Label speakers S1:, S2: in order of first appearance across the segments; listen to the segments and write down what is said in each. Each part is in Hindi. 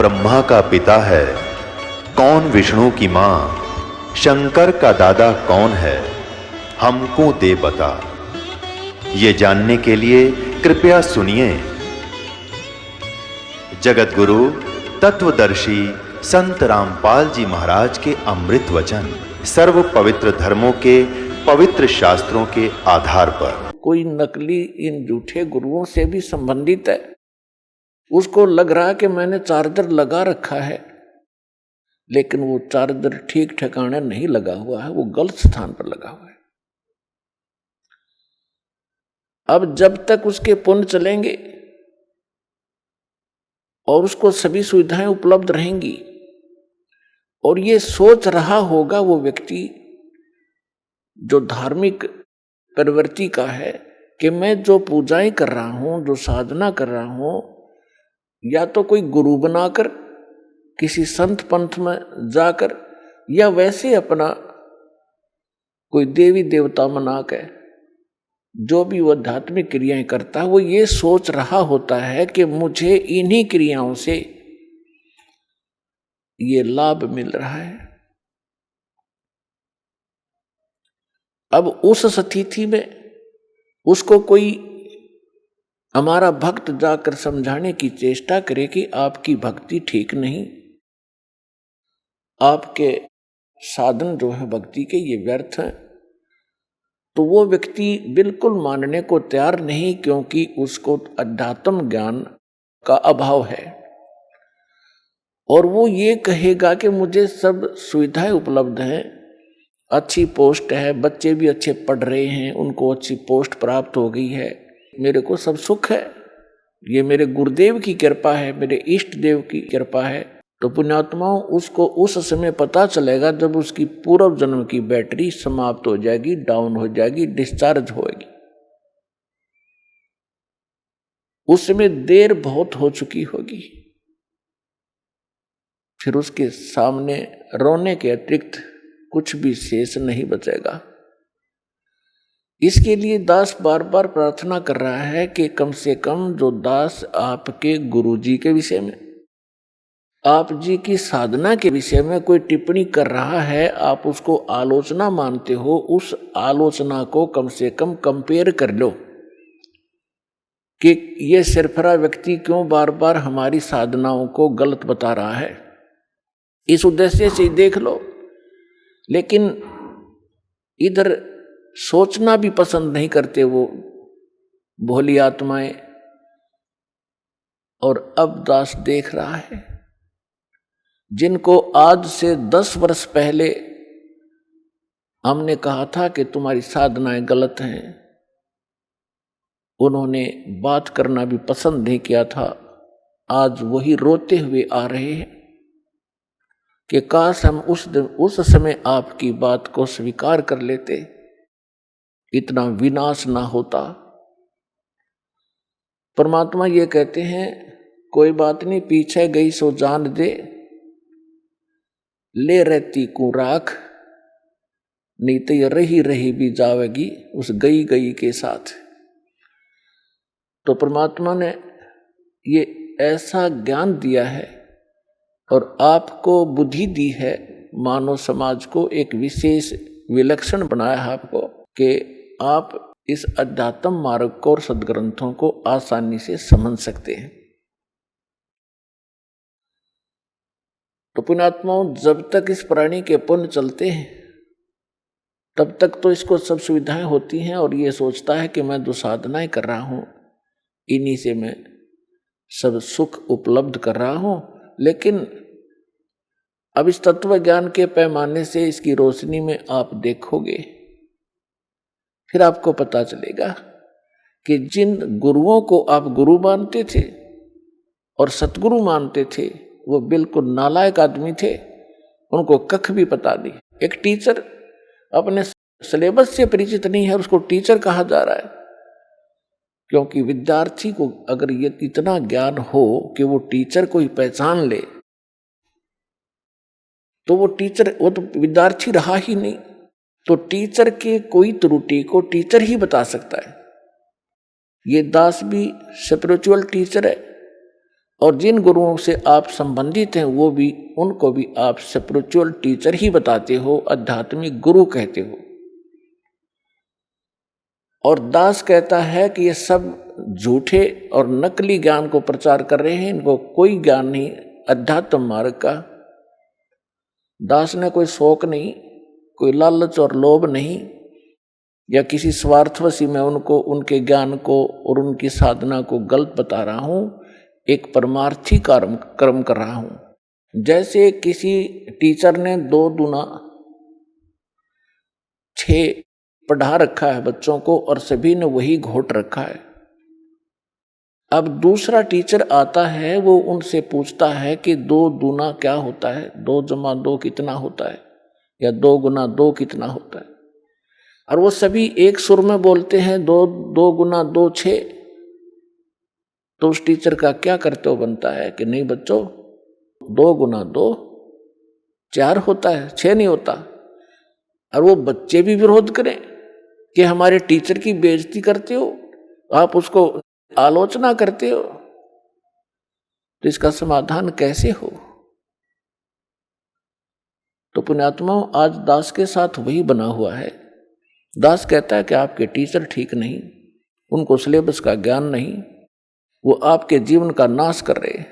S1: ब्रह्मा का पिता है, कौन विष्णु की मां, शंकर का दादा कौन है, हमको दे बता। ये जानने के लिए कृपया सुनिए। जगत गुरु तत्वदर्शी संत रामपाल जी महाराज के अमृत वचन सर्व पवित्र धर्मों के पवित्र शास्त्रों के आधार पर।
S2: कोई नकली इन झूठे गुरुओं से भी संबंधित है, उसको लग रहा है कि मैंने चार्जर लगा रखा है, लेकिन वो चार्जर ठीक ठिकाने नहीं लगा हुआ है, वो गलत स्थान पर लगा हुआ है। अब जब तक उसके पुण्य चलेंगे और उसको सभी सुविधाएं उपलब्ध रहेंगी और ये सोच रहा होगा वो व्यक्ति जो धार्मिक प्रवृत्ति का है कि मैं जो पूजाएं कर रहा हूं, जो साधना कर रहा हूं, या तो कोई गुरु बनाकर किसी संत पंथ में जाकर या वैसे अपना कोई देवी देवता मनाकर जो भी वो आध्यात्मिक क्रियाएं करता है, वो ये सोच रहा होता है कि मुझे इन्हीं क्रियाओं से ये लाभ मिल रहा है। अब उस स्थिति में उसको कोई हमारा भक्त जाकर समझाने की चेष्टा करे कि आपकी भक्ति ठीक नहीं, आपके साधन जो है भक्ति के ये व्यर्थ हैं, तो वो व्यक्ति बिल्कुल मानने को तैयार नहीं, क्योंकि उसको अध्यात्म ज्ञान का अभाव है। और वो ये कहेगा कि मुझे सब सुविधाएं उपलब्ध हैं, अच्छी पोस्ट है, बच्चे भी अच्छे पढ़ रहे हैं, उनको अच्छी पोस्ट प्राप्त हो गई है, मेरे को सब सुख है, ये मेरे गुरुदेव की कृपा है, मेरे इष्ट देव की कृपा है। तो पुण्यात्माओं, उसको उस समय पता चलेगा जब उसकी पूर्व जन्म की बैटरी समाप्त हो जाएगी, डाउन हो जाएगी, डिस्चार्ज होगी। उस समय देर बहुत हो चुकी होगी, फिर उसके सामने रोने के अतिरिक्त कुछ भी शेष नहीं बचेगा। इसके लिए दास बार बार प्रार्थना कर रहा है कि कम से कम जो दास आपके गुरु जी के विषय में, आप जी की साधना के विषय में कोई टिप्पणी कर रहा है, आप उसको आलोचना मानते हो, उस आलोचना को कम से कम कंपेयर कर लो कि ये सिरफरा व्यक्ति क्यों बार बार हमारी साधनाओं को गलत बता रहा है, इस उद्देश्य से देख लो। लेकिन इधर सोचना भी पसंद नहीं करते वो भोली आत्माएं। और अब दास देख रहा है, जिनको आज से 10 वर्ष पहले हमने कहा था कि तुम्हारी साधनाएं गलत हैं, उन्होंने बात करना भी पसंद नहीं किया था, आज वही रोते हुए आ रहे हैं कि काश हम उस समय आपकी बात को स्वीकार कर लेते, इतना विनाश ना होता। परमात्मा ये कहते हैं, कोई बात नहीं, पीछे गई सो जान दे, ले रहती को राख, नहीं तो ये रही रही भी जावेगी उस गई गई के साथ। तो परमात्मा ने ये ऐसा ज्ञान दिया है और आपको बुद्धि दी है, मानव समाज को एक विशेष विलक्षण बनाया है आपको, कि आप इस अध्यात्म मार्ग को और सदग्रंथों को आसानी से समझ सकते हैं। तो पुण्यात्माओं, जब तक इस प्राणी के पुण्य चलते हैं तब तक तो इसको सब सुविधाएं होती हैं और ये सोचता है कि मैं जो साधनाएं कर रहा हूं इन्हीं से मैं सब सुख उपलब्ध कर रहा हूं। लेकिन अब इस तत्व ज्ञान के पैमाने से, इसकी रोशनी में आप देखोगे, फिर आपको पता चलेगा कि जिन गुरुओं को आप गुरु मानते थे और सतगुरु मानते थे, वो बिल्कुल नालायक आदमी थे, उनको कख भी पता नहीं। एक टीचर अपने सिलेबस से परिचित नहीं है, उसको टीचर कहा जा रहा है, क्योंकि विद्यार्थी को अगर ये इतना ज्ञान हो कि वो टीचर को ही पहचान ले, तो वो टीचर, वो तो विद्यार्थी रहा ही नहीं। तो टीचर के कोई त्रुटि को टीचर ही बता सकता है। ये दास भी स्पिरिचुअल टीचर है और जिन गुरुओं से आप संबंधित हैं वो भी, उनको भी आप स्पिरिचुअल टीचर ही बताते हो, आध्यात्मिक गुरु कहते हो। और दास कहता है कि ये सब झूठे और नकली ज्ञान को प्रचार कर रहे हैं, इनको कोई ज्ञान नहीं अध्यात्म मार्ग का। दास ने कोई शौक नहीं, कोई लालच और लोभ नहीं, या किसी स्वार्थवशी मैं उनको, उनके ज्ञान को और उनकी साधना को गलत बता रहा हूं। एक परमार्थी कर्म कर रहा हूं। जैसे किसी टीचर ने 2 दूना 6 पढ़ा रखा है बच्चों को और सभी ने वही घोट रखा है। अब दूसरा टीचर आता है, वो उनसे पूछता है कि 2 दूना क्या होता है, 2 जमा 2 कितना होता है, या 2 गुना 2 कितना होता है। और वो सभी एक सुर में बोलते हैं 2 गुना 2 6। तो उस टीचर का क्या कर्तव्य बनता है कि नहीं बच्चों, 2 गुना 2 4 होता है, 6 नहीं होता। और वो बच्चे भी विरोध करें कि हमारे टीचर की बेइज्जती करते हो, आप उसको आलोचना करते हो, तो इसका समाधान कैसे हो। तो पुण्यात्माओं, आज दास के साथ वही बना हुआ है। दास कहता है कि आपके टीचर ठीक नहीं, उनको सिलेबस का ज्ञान नहीं, वो आपके जीवन का नाश कर रहे।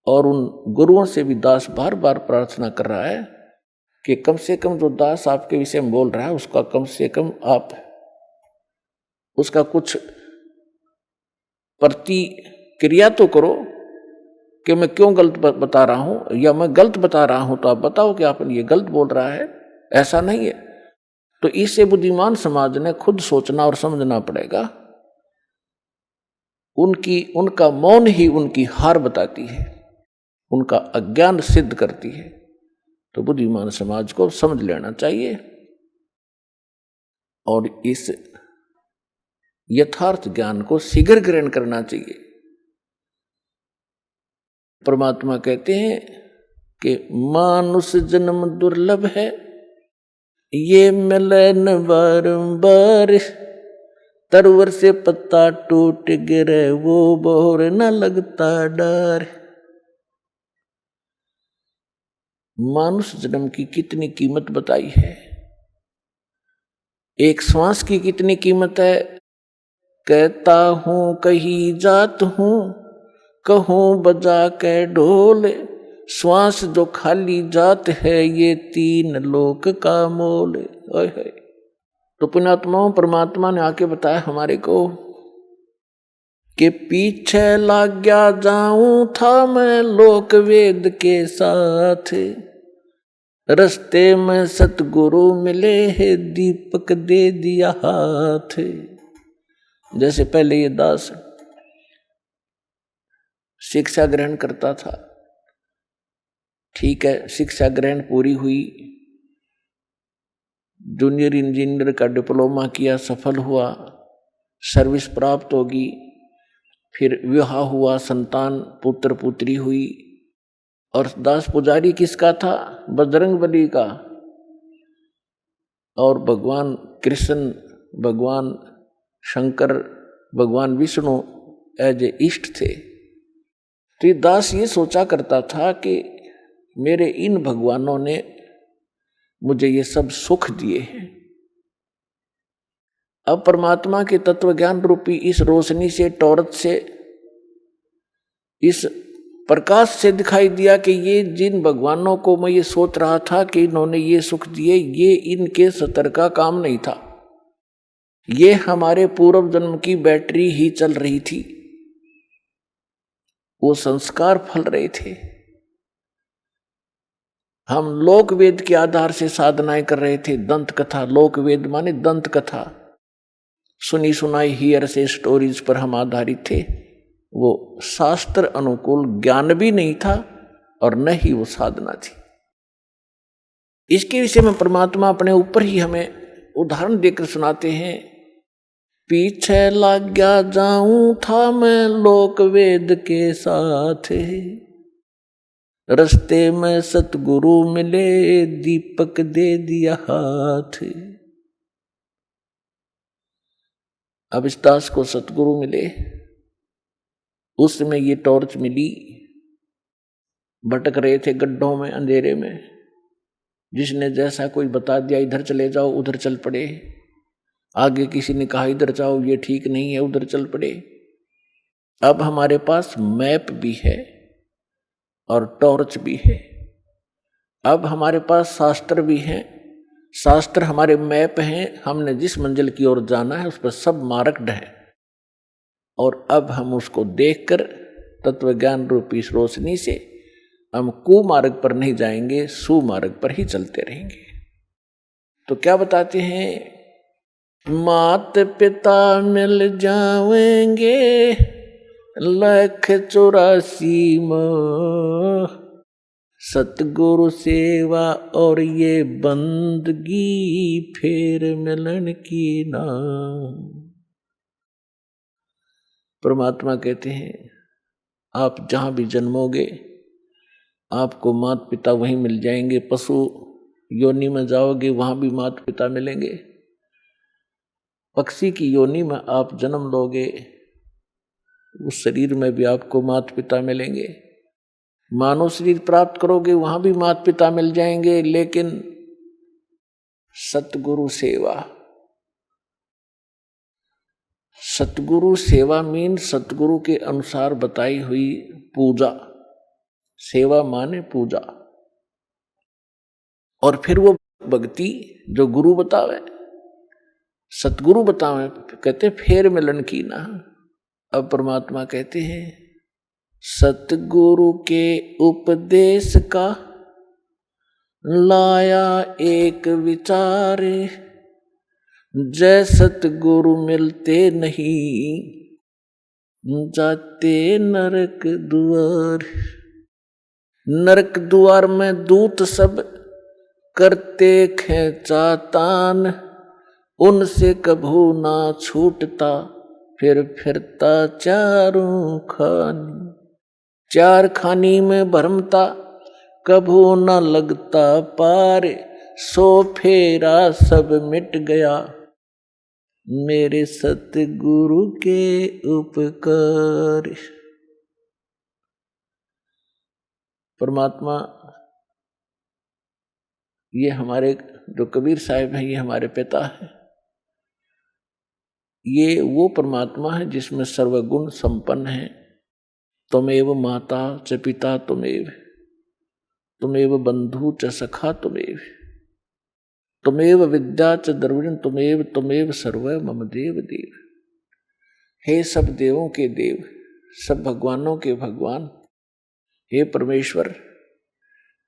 S2: और उन गुरुओं से भी दास बार बार प्रार्थना कर रहा है कि कम से कम जो दास आपके विषय में बोल रहा है उसका कम से कम आप उसका कुछ प्रतिक्रिया तो करो कि मैं क्यों गलत बता रहा हूं, या मैं गलत बता रहा हूं तो आप बताओ कि आपने ये गलत बोल रहा है, ऐसा नहीं है। तो इससे बुद्धिमान समाज ने खुद सोचना और समझना पड़ेगा। उनका मौन ही उनकी हार बताती है, उनका अज्ञान सिद्ध करती है। तो बुद्धिमान समाज को समझ लेना चाहिए और इस यथार्थ ज्ञान को शीघ्र ग्रहण करना चाहिए। परमात्मा कहते हैं कि मानुष जन्म दुर्लभ है, ये मिले न बारंबार, तरवर से पत्ता टूट गिरे वो बोर न लगता डर। मानुष जन्म की कितनी कीमत बताई है, एक श्वास की कितनी कीमत है। कहता हूं कहीं जात हूं, कहूं बजा के ढोल, श्वास जो खाली जात है ये 3 लोक का मोल। ओए है। तो पुण्यात्माओं, परमात्मा ने आके बताया हमारे को कि पीछे लग गया जाऊं था मैं लोक वेद के साथ, रस्ते में सतगुरु मिले है दीपक दे दिया हाथ। जैसे पहले ये दास शिक्षा ग्रहण करता था, ठीक है, शिक्षा ग्रहण पूरी हुई, जूनियर इंजीनियर का डिप्लोमा किया, सफल हुआ, सर्विस प्राप्त होगी, फिर विवाह हुआ, संतान पुत्र पुत्री हुई। और दास पुजारी किसका था? बजरंगबली का। और भगवान कृष्ण, भगवान शंकर, भगवान विष्णु एज ए इष्ट थे। तो ये दास ये सोचा करता था कि मेरे इन भगवानों ने मुझे ये सब सुख दिए हैं। अब परमात्मा के तत्व ज्ञान रूपी इस रोशनी से, टॉर्च से, इस प्रकाश से दिखाई दिया कि ये जिन भगवानों को मैं ये सोच रहा था कि इन्होंने ये सुख दिए, ये इनके सतर का काम नहीं था, ये हमारे पूर्व जन्म की बैटरी ही चल रही थी, वो संस्कार फल रहे थे। हम लोक वेद के आधार से साधनाएं कर रहे थे, दंत कथा, लोक वेद माने दंत कथा, सुनी सुनाई हियर से स्टोरीज पर हम आधारित थे। वो शास्त्र अनुकूल ज्ञान भी नहीं था और न ही वो साधना थी। इसके विषय में परमात्मा अपने ऊपर ही हमें उदाहरण देकर सुनाते हैं। पीछे लग गया जाऊं था मैं लोक वेद के साथ, रस्ते में सतगुरु मिले दीपक दे दिया हाथ। अब इस दास को सतगुरु मिले, उसमें ये टॉर्च मिली। भटक रहे थे गड्ढों में, अंधेरे में, जिसने जैसा कोई बता दिया इधर चले जाओ, उधर चल पड़े। आगे किसी ने कहा इधर जाओ, ये ठीक नहीं है, उधर चल पड़े। अब हमारे पास मैप भी है और टॉर्च भी है। अब हमारे पास शास्त्र भी है, शास्त्र हमारे मैप हैं, हमने जिस मंजिल की ओर जाना है उस पर सब मार्क्ड है। और अब हम उसको देखकर तत्व ज्ञान रूपी इस रोशनी से हम कुमार्ग पर नहीं जाएंगे, सुमार्ग पर ही चलते रहेंगे। तो क्या बताते हैं, मात पिता मिल जाएंगे 184 माह, सतगुरु सेवा और ये बंदगी फिर मिलन की ना। परमात्मा कहते हैं आप जहां भी जन्मोगे आपको माता पिता वहीं मिल जाएंगे। पशु योनि में जाओगे वहां भी माता पिता मिलेंगे। पक्षी की योनि में आप जन्म लोगे, उस शरीर में भी आपको माता पिता मिलेंगे। मानव शरीर प्राप्त करोगे वहां भी माता पिता मिल जाएंगे। लेकिन सतगुरु सेवा, सतगुरु सेवा मीन सतगुरु के अनुसार बताई हुई पूजा। सेवा माने पूजा। और फिर वो भक्ति जो गुरु बतावे, सतगुरु बतावे, कहते फेर मिलन की ना। अब परमात्मा कहते हैं सतगुरु के उपदेश का लाया एक विचार, जय सतगुरु मिलते नहीं जाते नरक द्वार। नरक द्वार में दूत सब करते खेचातान, उनसे कभू ना छूटता फिर फिरता चारों खानी। चार खानी में भरमता कभू न लगता पार, सो फेरा सब मिट गया मेरे सतगुरु के उपकार। परमात्मा ये हमारे जो कबीर साहिब हैं, ये हमारे पिता है। ये वो परमात्मा है जिसमें सर्वगुण संपन्न है। त्वमेव माता च पिता त्वमेव, त्वमेव बंधु च सखा त्वमेव, त्वमेव विद्या च द्रविण त्वमेव, त्वमेव सर्व मम देव देव। हे सब देवों के देव, सब भगवानों के भगवान, हे परमेश्वर,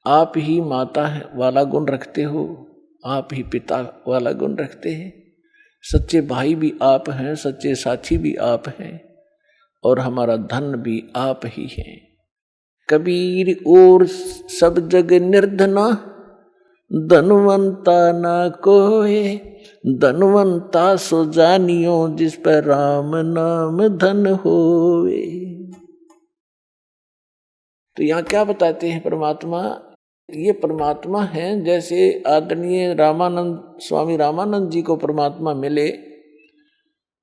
S2: आप ही माता वाला गुण रखते हो, आप ही पिता वाला गुण रखते हैं। सच्चे भाई भी आप हैं, सच्चे साथी भी आप हैं, और हमारा धन भी आप ही हैं। कबीर और सब जग निर्धना, धनवंता ना कोय, धनवंता सो जानियो जिस पर राम नाम धन होवे। तो यहाँ क्या बताते हैं परमात्मा, ये परमात्मा हैं जैसे आदरणीय रामानंद स्वामी रामानंद जी को परमात्मा मिले।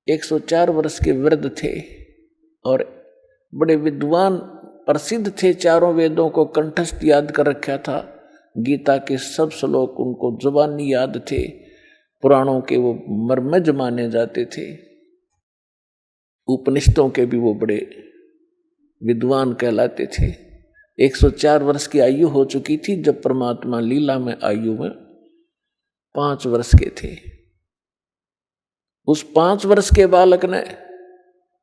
S2: 104 वर्ष के वृद्ध थे और बड़े विद्वान प्रसिद्ध थे, चारों वेदों को कंठस्थ याद कर रखा था। गीता के सब श्लोक उनको जुबानी याद थे, पुराणों के वो मर्मज माने जाते थे, उपनिषदों के भी वो बड़े विद्वान कहलाते थे। 104 वर्ष की आयु हो चुकी थी जब परमात्मा लीला में आयु में 5 वर्ष के थे। उस 5 वर्ष के बालक ने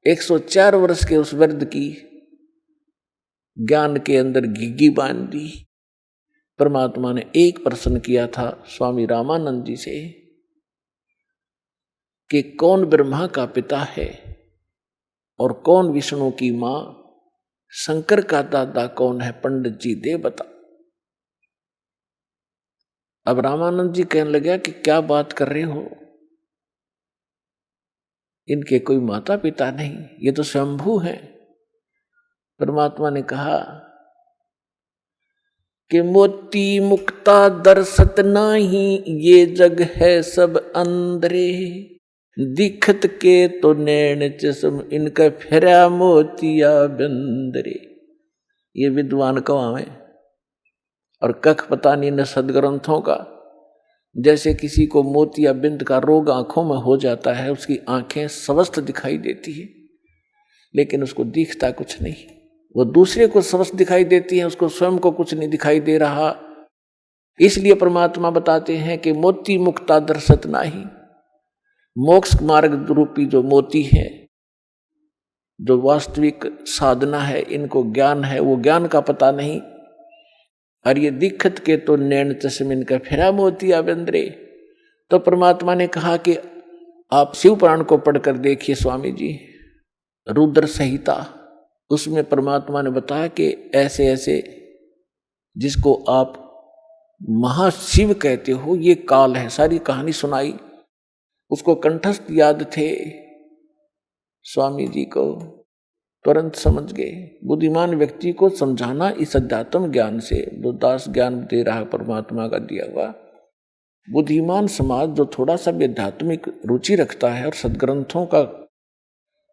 S2: 104 वर्ष के उस वृद्ध की ज्ञान के अंदर घिघी बांध दी। परमात्मा ने एक प्रश्न किया था स्वामी रामानंद जी से कि कौन ब्रह्मा का पिता है और कौन विष्णु की मां, शंकर का दादा कौन है, पंडित जी दे बता। अब रामानंद जी कहने लगे कि क्या बात कर रहे हो, इनके कोई माता पिता नहीं, ये तो स्वयंभू हैं। परमात्मा ने कहा कि मोती मुक्ता दर्शत नाही, ये जग है सब अंदरे, दिखत के तो नैन चश्म इनका फेरा मोतिया बंदरे। ये विद्वान कौन है? और कख पता नहीं न सदग्रंथों का। जैसे किसी को मोतिया बिंद का रोग आंखों में हो जाता है, उसकी आंखें स्वस्थ दिखाई देती है लेकिन उसको दिखता कुछ नहीं। वो दूसरे को स्वस्थ दिखाई देती है, उसको स्वयं को कुछ नहीं दिखाई दे रहा। इसलिए परमात्मा बताते हैं कि मोती मुक्ता दर्शत नाही। मोक्ष मार्ग रूपी जो मोती है, जो वास्तविक साधना है, इनको ज्ञान है, वो ज्ञान का पता नहीं। और ये दिखत के तो नैन चश्मिन का फेरा मोतिया बंदरे। तो परमात्मा ने कहा कि आप शिव पुराण को पढ़कर देखिए स्वामी जी, रुद्र संहिता, उसमें परमात्मा ने बताया कि ऐसे ऐसे जिसको आप महाशिव कहते हो ये काल है। सारी कहानी सुनाई, उसको कंठस्थ याद थे। स्वामी जी को तुरंत समझ गए। बुद्धिमान व्यक्ति को समझाना इस अध्यात्म ज्ञान से, जो दास ज्ञान दे रहा है परमात्मा का दिया हुआ, बुद्धिमान समाज जो थोड़ा सा भी आध्यात्मिक रुचि रखता है और सदग्रंथों का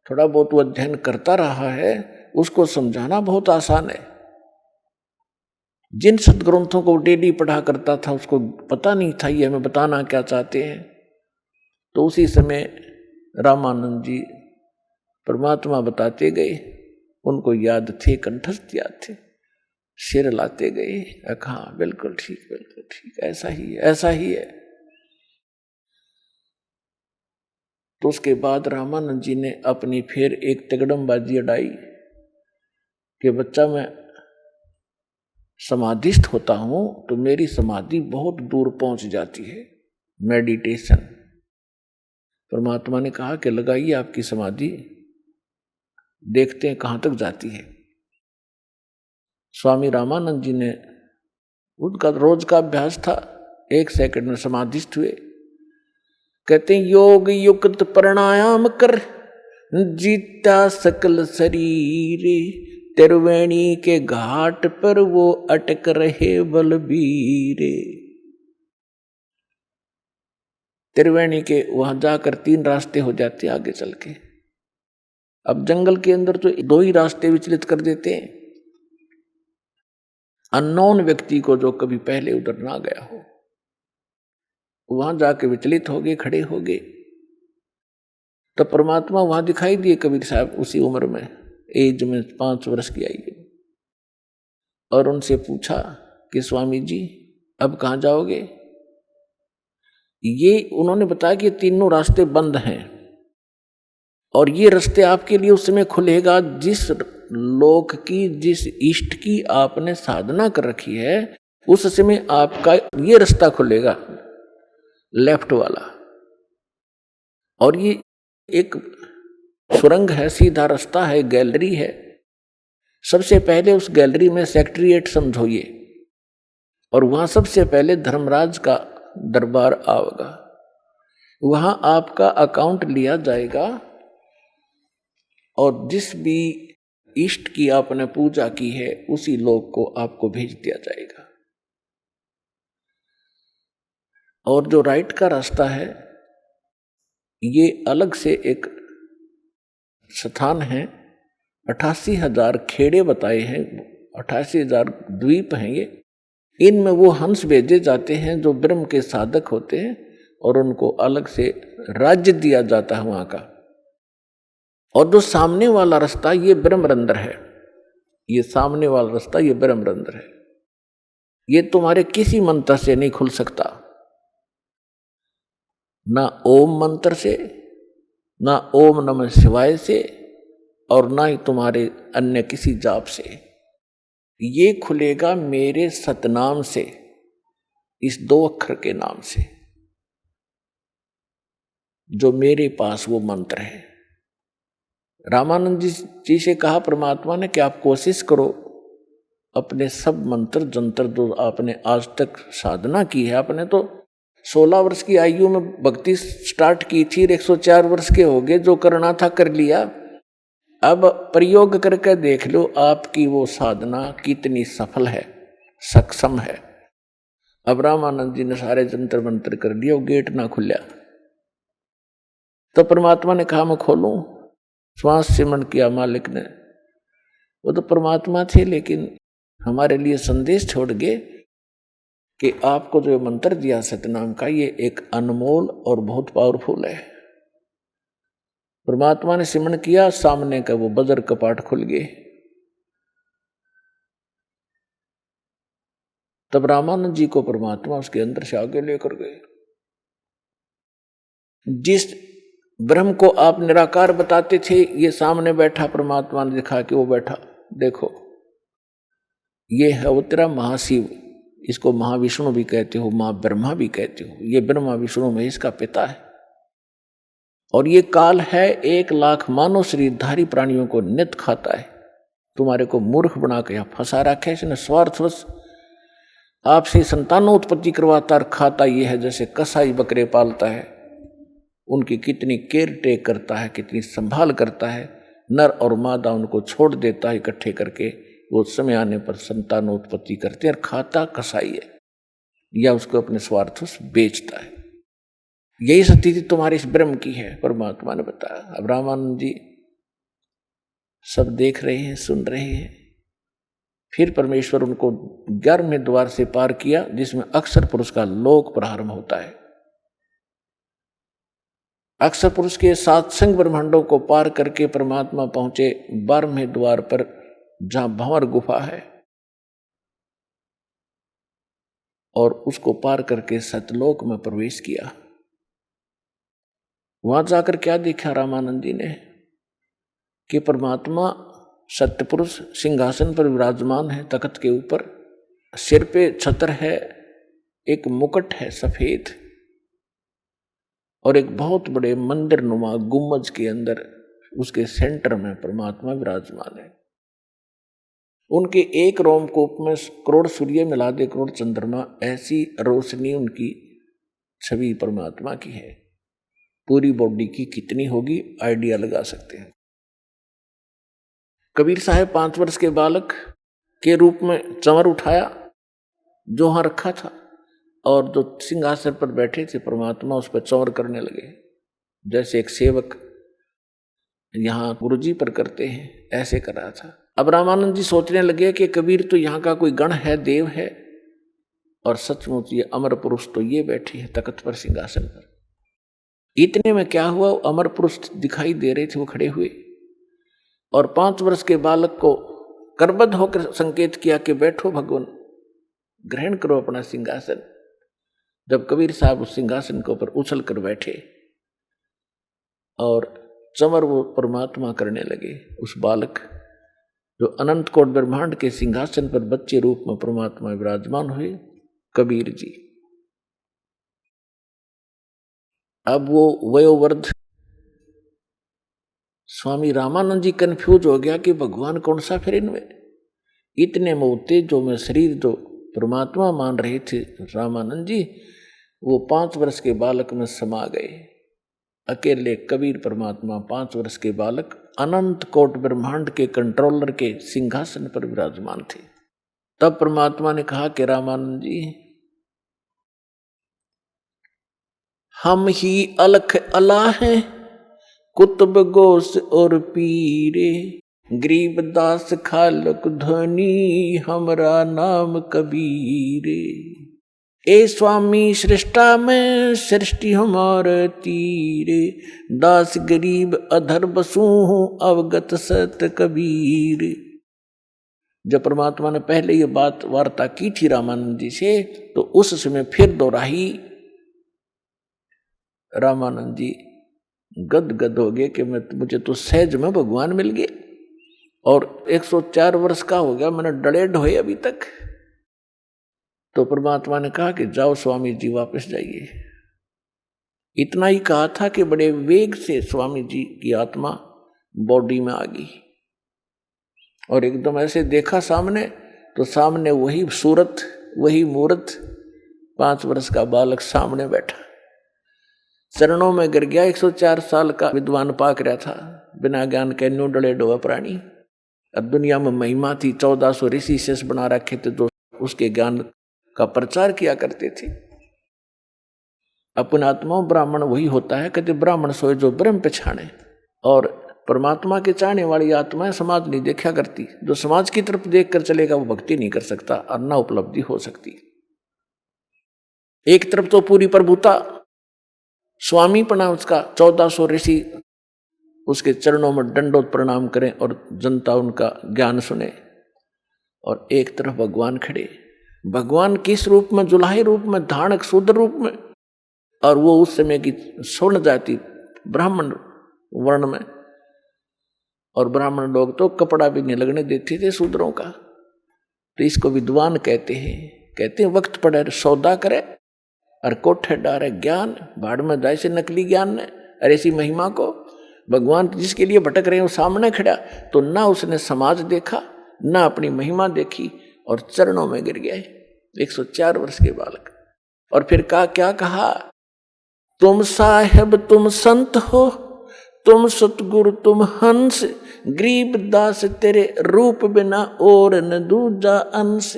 S2: थोड़ा बहुत वो अध्ययन करता रहा है, उसको समझाना बहुत आसान है। जिन सदग्रंथों को डेली पढ़ा करता था उसको पता नहीं था ये हमें बताना क्या चाहते हैं। तो उसी समय रामानंद जी परमात्मा बताते गए, उनको याद थे, कंठस्थ याद थे, सिर लाते गए, हाँ बिल्कुल ठीक, ऐसा ही है, ऐसा ही है। तो उसके बाद रामानंद जी ने अपनी फिर एक तिगड़मबाजी अड़ाई कि बच्चा मैं समाधिस्थ होता हूं तो मेरी समाधि बहुत दूर पहुंच जाती है, मेडिटेशन। परमात्मा ने कहा कि लगाइए आपकी समाधि, देखते हैं कहां तक जाती है। स्वामी रामानंद जी ने, उनका रोज का अभ्यास था, 1 सेकंड में समाधिस्थ हुए। कहते हैं योग युक्त प्राणायाम कर जीता सकल शरीर, त्रिवेणी के घाट पर वो अटक रहे बलबीरे। त्रिवेणी के वहां जाकर 3 रास्ते हो जाते आगे चल के। अब जंगल के अंदर तो 2 ही रास्ते विचलित कर देते हैं। अननोन व्यक्ति को जो कभी पहले उधर ना गया हो, वहां जाके विचलित हो गए, खड़े हो गए। तो परमात्मा वहां दिखाई दिए कबीर साहब उसी उम्र में, एज में 5 वर्ष की आई, और उनसे पूछा कि स्वामी जी अब कहां जाओगे? ये उन्होंने बताया कि 3 रास्ते बंद हैं और ये रास्ते आपके लिए उस समय खुलेगा जिस लोक की, जिस इष्ट की आपने साधना कर रखी है, उस समय आपका ये रास्ता खुलेगा, लेफ्ट वाला। और ये एक सुरंग है, सीधा रास्ता है, गैलरी है। सबसे पहले उस गैलरी में सेक्रेटरीएट समझोइए, और वहां सबसे पहले धर्मराज का दरबार आएगा। वहां आपका अकाउंट लिया जाएगा और जिस भी इष्ट की आपने पूजा की है उसी लोक को आपको भेज दिया जाएगा। और जो राइट का रास्ता है, ये अलग से एक स्थान है, 88,000 खेड़े बताए हैं, 88,000 द्वीप हैं ये। इनमें वो हंस भेजे जाते हैं जो ब्रह्म के साधक होते हैं, और उनको अलग से राज्य दिया जाता है वहां का। और जो सामने वाला रास्ता ये ब्रह्मरंध्र है, ये सामने वाला रास्ता ये ब्रह्मरंध्र है। ये तुम्हारे किसी मंत्र से नहीं खुल सकता, ना ओम मंत्र से, ना ओम नमः शिवाय से, और ना ही तुम्हारे अन्य किसी जाप से। ये खुलेगा मेरे सतनाम से, इस 2 अक्षर के नाम से, जो मेरे पास वो मंत्र है। रामानंद जी से कहा परमात्मा ने कि आप कोशिश करो अपने सब मंत्र जंत्र जो आपने आज तक साधना की है, आपने तो 16 वर्ष की आयु में भक्ति स्टार्ट की थी, 104 वर्ष के हो गए, जो करना था कर लिया। अब प्रयोग करके देख लो आपकी वो साधना कितनी सफल है, सक्षम है। अब रामानंद जी ने सारे जंतर मंत्र कर दिया, गेट ना खुला। तो परमात्मा ने कहा मैं खोलूं। श्वास सिमरण किया मालिक ने। वो तो परमात्मा थे, लेकिन हमारे लिए संदेश छोड़ गए कि आपको जो मंत्र दिया सतनाम का, ये एक अनमोल और बहुत पावरफुल है। परमात्मा ने सिमरण किया, सामने का वो बजर कपाट खुल गए। तब रामानंद जी को परमात्मा उसके अंदर से आगे लेकर गए। जिस ब्रह्म को आप निराकार बताते थे, ये सामने बैठा परमात्मा ने दिखा कि वो बैठा, देखो ये है वो तेरा महाशिव। इसको महाविष्णु भी कहते हो, मां ब्रह्मा भी कहते हो। ये ब्रह्मा विष्णु महेश का पिता है। और ये काल है 1,00,000 मानव शरीरधारी प्राणियों को नित खाता है। तुम्हारे को मूर्ख बना के यहाँ फंसा रखा है इसने स्वार्थवश। आपसे संतानों उत्पत्ति करवाता और खाता ये है जैसे कसाई बकरे पालता है, उनकी कितनी केयर टेक करता है, कितनी संभाल करता है। नर और मादा उनको छोड़ देता है इकट्ठे करके, वो समय आने पर संतान उत्पत्ति करते हैं। और खाता कसाई है या उसको अपने स्वार्थ से बेचता है। यही स्थिति तुम्हारी इस ब्रह्म की है, परमात्मा ने बताया। अब रामानंद जी सब देख रहे हैं, सुन रहे हैं। फिर परमेश्वर उनको 11वें द्वार से पार किया, जिसमें अक्षर पुरुष का लोक प्रारंभ होता है। अक्षर पुरुष के 7 संग ब्रह्मांडों को पार करके परमात्मा पहुंचे 12वें द्वार पर, जहां भंवर गुफा है, और उसको पार करके सतलोक में प्रवेश किया। वहां जाकर क्या देखा रामानंद जी ने कि परमात्मा सत्यपुरुष सिंहासन पर विराजमान है, तख्त के ऊपर। सिर पे छत्र है, एक मुकुट है सफेद, और एक बहुत बड़े मंदिर नुमा गुम्बज के अंदर उसके सेंटर में परमात्मा विराजमान है। उनके एक रोमकूप में करोड़ सूर्य मिला दे, करोड़ चंद्रमा, ऐसी रोशनी उनकी छवि परमात्मा की है। पूरी बॉडी की कितनी होगी आइडिया लगा सकते हैं। कबीर साहब 5 वर्ष के बालक के रूप में चंवर उठाया जो वहां रखा था, और जो सिंहासन पर बैठे थे परमात्मा उस पर चंवर करने लगे, जैसे एक सेवक यहाँ गुरुजी पर करते हैं, ऐसे कर रहा था। अब रामानंद जी सोचने लगे कि कबीर तो यहाँ का कोई गण है, देव है, और सचमुच ये अमर पुरुष तो ये बैठे हैं तख्त पर, सिंहासन पर। इतने में क्या हुआ, अमर पुरुष दिखाई दे रहे थे, वो खड़े हुए और 5 वर्ष के बालक को करबद्ध होकर संकेत किया कि बैठो भगवान, ग्रहण करो अपना सिंहासन। जब कबीर साहब उस सिंहासन के ऊपर उछल कर बैठे और चंवर वो परमात्मा करने लगे, उस बालक जो अनंत कोट ब्रह्मांड के सिंहासन पर बच्चे रूप में परमात्मा विराजमान हुए, कबीर जी। अब वो वयोवृद्ध स्वामी रामानंद जी कंफ्यूज हो गया कि भगवान कौन सा फिर इनमें। इतने मोते जो मैं शरीर जो परमात्मा मान रहे थे रामानंद जी, वो 5 वर्ष के बालक में समा गए। अकेले कबीर परमात्मा 5 वर्ष के बालक अनंत कोट ब्रह्मांड के कंट्रोलर के सिंहासन पर विराजमान थे। तब परमात्मा ने कहा कि रामानंद जी, हम ही अलख अला हैं, कुतुब गोस और पीरे, गरीबदास खालक धनी, हमरा नाम कबीरे। ए स्वामी सृष्टा में सृष्टि हमारे तीरे, दास गरीब अधर बसू हूँ अवगत सत कबीर। जब परमात्मा ने पहले ये बात वार्ता की थी रामानंद जी से, तो उस समय फिर दोहराई। रामानंद जी गदगद हो गए कि मुझे तो सहज में भगवान मिल गए, और 104 वर्ष का हो गया, मैंने डरे ढोए अभी तक। तो परमात्मा ने कहा कि जाओ स्वामी जी वापस जाइए। इतना ही कहा था कि बड़े वेग से स्वामी जी की आत्मा बॉडी में आ गई, और एकदम ऐसे देखा सामने, तो सामने वही सूरत, वही मूर्त, 5 वर्ष का बालक सामने बैठा, चरणों में गिर गया। 104 साल का विद्वान पाक रहा था, बिना ज्ञान के न्यू डले डोआ प्राणी। अब दुनिया में महिमा थी, 1400 ऋषि शेष बना रखे थे जो उसके ज्ञान का प्रचार किया करते थे। अपनात्मा ब्राह्मण वही होता है, कहते ब्राह्मण सोए जो ब्रह्म पछाणे। और परमात्मा के चाहने वाली आत्माएं समाज नहीं देखा करती। जो समाज की तरफ देख कर चलेगा वो भक्ति नहीं कर सकता और न उपलब्धि हो सकती। एक तरफ तो पूरी प्रभुता, स्वामी पना उसका 1400 ऋषि उसके चरणों में दंडोत प्रणाम करें और जनता उनका ज्ञान सुने, और एक तरफ भगवान खड़े। भगवान किस रूप में? जुलाही रूप में, धानक शूद्र रूप में, और वो उस समय की स्वर्ण जाति ब्राह्मण वर्ण में। और ब्राह्मण लोग तो कपड़ा भी नहीं लगने देते थे शूद्रों का। तो इसको विद्वान कहते हैं। कहते हैं वक्त पड़े सौदा करे और कोठे डारे ज्ञान, भाड़ में जाए से नकली ज्ञान ने। और ऐसी महिमा को भगवान जिसके लिए भटक रहे हैं वो सामने खड़ा, तो ना उसने समाज देखा ना अपनी महिमा देखी और चरणों में गिर गए 104 वर्ष के बालक। और फिर क्या कहा? तुम साहेब तुम संत हो, तुम सतगुरु तुम हंस, गरीब दास तेरे रूप बिना और न दूजा अंश।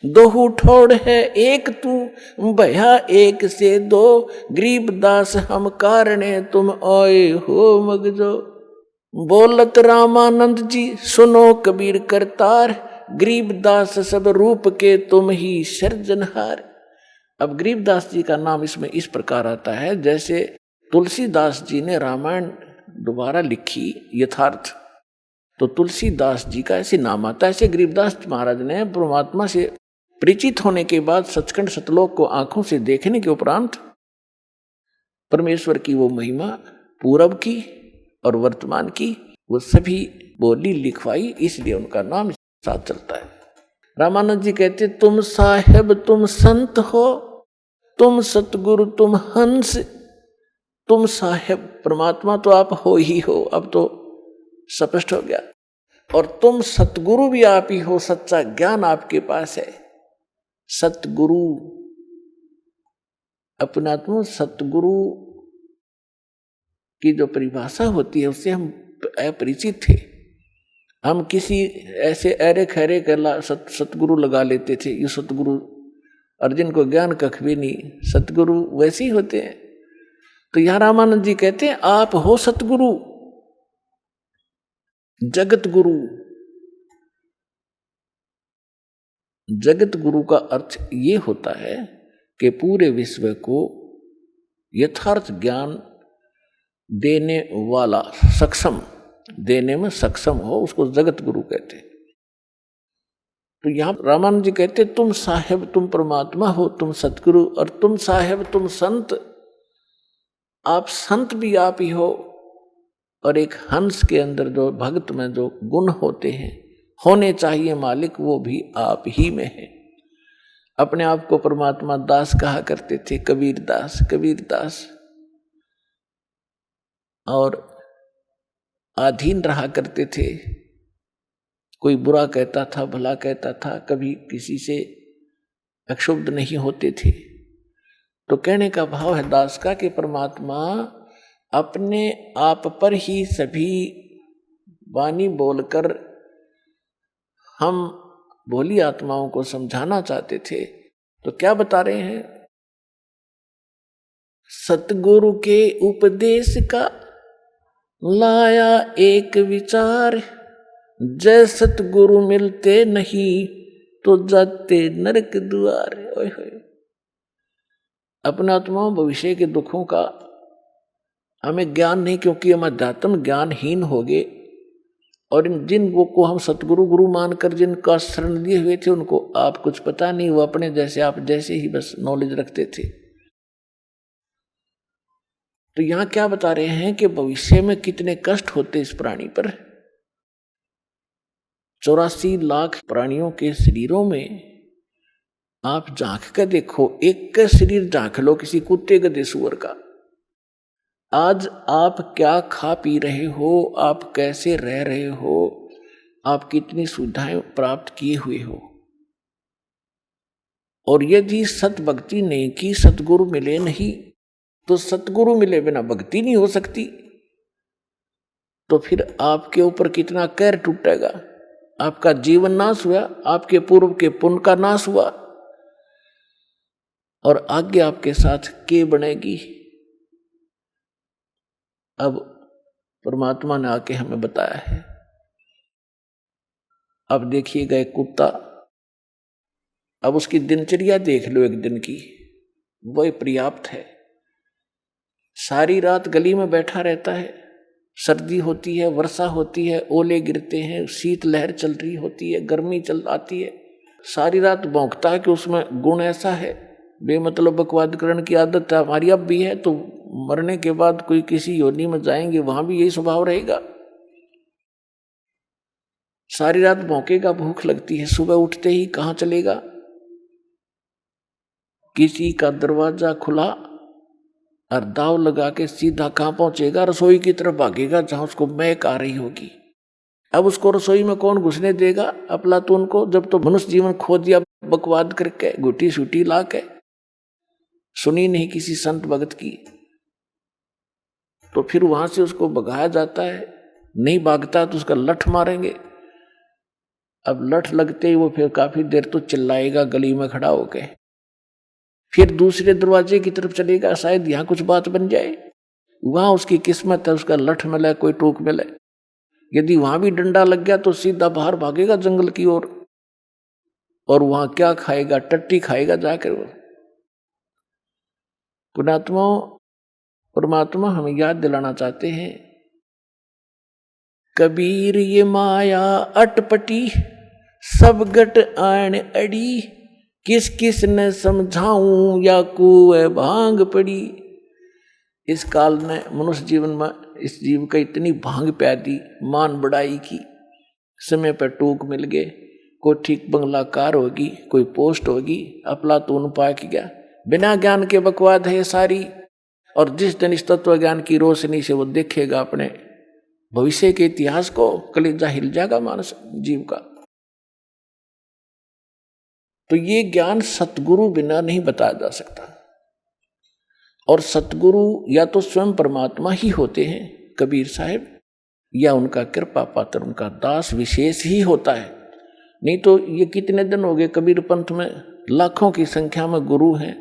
S2: दोहू ठोड़ है एक तू, भया एक से दो, गरीब दास हम कारणे तुम आए हो मगजो। बोलत रामानंद जी सुनो कबीर करतार, गरीब दास सब रूप के तुम ही सृजनहार। अब गरीबदास जी का नाम इसमें इस प्रकार आता है जैसे तुलसीदास जी ने रामायण दोबारा लिखी यथार्थ, तो तुलसीदास जी का ऐसे नाम आता है। ऐसे गरीबदास महाराज ने परमात्मा से परिचित होने के बाद सचखंड सतलोक को आंखों से देखने के उपरांत परमेश्वर की वो महिमा पूर्व की और वर्तमान की वो सभी बोली लिखवाई, इसलिए उनका नाम साथ चलता है। रामानंद जी कहते तुम साहेब तुम संत हो, तुम सतगुरु तुम हंस। तुम साहेब परमात्मा तो आप हो ही हो, अब तो स्पष्ट हो गया। और तुम सतगुरु भी आप ही हो, सच्चा ज्ञान आपके पास है। सतगुरु अपनात्मा सतगुरु की जो परिभाषा होती है उससे हम अपरिचित थे। हम किसी ऐसे अरे खैरे कला सतगुरु लगा लेते थे, ये सतगुरु, और जिनको ज्ञान कख भी नहीं, सतगुरु वैसे ही होते हैं। तो यहां रामानंद जी कहते हैं आप हो सतगुरु, जगत गुरु। जगत गुरु का अर्थ ये होता है कि पूरे विश्व को यथार्थ ज्ञान देने वाला, सक्षम, देने में सक्षम हो, उसको जगत गुरु कहते हैं। तो यहां रामानंद जी कहते तुम साहेब तुम परमात्मा हो, तुम सतगुरु, और तुम साहेब तुम संत। आप संत भी आप ही हो, और एक हंस के अंदर जो भक्त में जो गुण होते हैं होने चाहिए मालिक, वो भी आप ही में है। अपने आप को परमात्मा दास कहा करते थे, कबीर दास, कबीर दास, और अधीन रहा करते थे। कोई बुरा कहता था, भला कहता था, कभी किसी से अक्षुब्ध नहीं होते थे। तो कहने का भाव है दास का कि परमात्मा अपने आप पर ही सभी वाणी बोलकर हम भोली आत्माओं को समझाना चाहते थे। तो क्या बता रहे हैं? सतगुरु के उपदेश का लाया एक विचार, जय सतगुरु मिलते नहीं तो जाते नरक द्वार। ओए होए, अपना आत्मा भविष्य के दुखों का हमें ज्ञान नहीं, क्योंकि हम अध्यात्म ज्ञानहीन हो गए। और जिन वो को हम सतगुरु गुरु मानकर जिनका शरण लिए हुए थे उनको आप कुछ पता नहीं, वो अपने जैसे आप जैसे ही बस नॉलेज रखते थे। तो यहां क्या बता रहे हैं कि भविष्य में कितने कष्ट होते इस प्राणी पर। 84 लाख प्राणियों के शरीरों में आप झांक कर देखो, एक का शरीर झांक लो किसी कुत्ते गधे सुअर का। आज आप क्या खा पी रहे हो, आप कैसे रह रहे हो, आप कितनी सुविधाएं प्राप्त किए हुए हो। और यदि सत भक्ति नहीं की, सतगुरु मिले नहीं, तो सतगुरु मिले बिना भक्ति नहीं हो सकती। तो फिर आपके ऊपर कितना कहर टूटेगा। आपका जीवन नाश हुआ, आपके पूर्व के पुण्य का नाश हुआ। और आगे आपके साथ के बनेगी। अब परमात्मा ने आके हमें बताया है। अब देखिएगा एक कुत्ता, अब उसकी दिनचर्या देख लो एक दिन की, वही पर्याप्त है। सारी रात गली में बैठा रहता है, सर्दी होती है, वर्षा होती है, ओले गिरते हैं, शीत लहर चल रही होती है, गर्मी चल आती है, सारी रात भौंकता है कि उसमें गुण ऐसा है। बेमतलब बकवादकरण की आदत हमारी अब भी है, तो मरने के बाद कोई किसी योनि में जाएंगे, वहां भी यही स्वभाव रहेगा। सारी रात भौंकेगा, भूख लगती है, सुबह उठते ही कहां चलेगा? किसी का दरवाजा खुला और दाव लगा के सीधा कहां पहुंचेगा? रसोई की तरफ भागेगा जहां उसको महक आ रही होगी। अब उसको रसोई में कौन घुसने देगा अफलातून को, जब तो मनुष्य जीवन खो दिया बकवाद करके, गुटी सूटी ला के, सुनी नहीं किसी संत भगत की। तो फिर वहां से उसको भगाया जाता है, नहीं भागता तो उसका लठ मारेंगे। अब लठ लगते ही वो फिर काफी देर तो चिल्लाएगा गली में खड़ा होके, फिर दूसरे दरवाजे की तरफ चलेगा, शायद यहां कुछ बात बन जाए। वहां उसकी किस्मत है, उसका लठ मिले, कोई टोक मिले। यदि वहां भी डंडा लग गया तो सीधा बाहर भागेगा जंगल की ओर, और वहां क्या खाएगा? टट्टी खाएगा जाकर। वो पुणात्मा परमात्मा हमें याद दिलाना चाहते हैं, कबीर ये माया अटपटी, सब गट आन अड़ी, किस किस ने समझाऊं या कुएं भांग पड़ी। इस काल ने मनुष्य जीवन में इस जीव का इतनी भांग प्या दी, मान बढ़ाई की, समय पर टूक मिल गए, कोई ठीक बंगला कार होगी, कोई पोस्ट होगी, अफलातून पाक गया। बिना ज्ञान के बकवाद है सारी। और जिस दिन इस तत्व ज्ञान की रोशनी से वो देखेगा अपने भविष्य के इतिहास को, कलेजा हिल जाएगा मानस जीव का। तो ये ज्ञान सतगुरु बिना नहीं बताया जा सकता, और सतगुरु या तो स्वयं परमात्मा ही होते हैं कबीर साहब, या उनका कृपा पात्र, उनका दास विशेष ही होता है। नहीं तो ये कितने दिन हो गए कबीर पंथ में लाखों की संख्या में गुरु हैं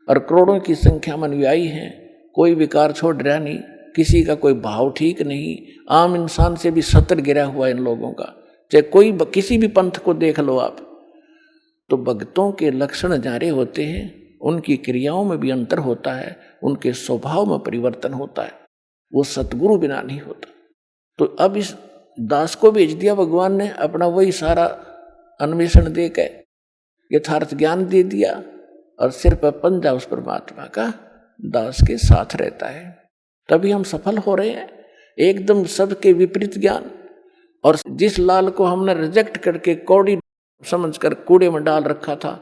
S2: और करोड़ों की संख्या में अनुयायी हैं, कोई विकार छोड़ रहा नहीं, किसी का कोई भाव ठीक नहीं, आम इंसान से भी सतर गिरा हुआ इन लोगों का। चाहे कोई किसी भी पंथ को देख लो आप, तो भक्तों के लक्षण जारे होते हैं, उनकी क्रियाओं में भी अंतर होता है, उनके स्वभाव में परिवर्तन होता है, वो सतगुरु बिना नहीं होता। तो अब इस दास को भेज दिया भगवान ने, अपना वही सारा अन्वेषण दे के यथार्थ ज्ञान दे दिया, और सिर पर पंजा उस परमात्मा का दास के साथ रहता है। तभी हम सफल हो रहे हैं। एकदम सबके विपरीत ज्ञान, और जिस लाल को हमने रिजेक्ट करके कौड़ी समझकर कूड़े में डाल रखा था,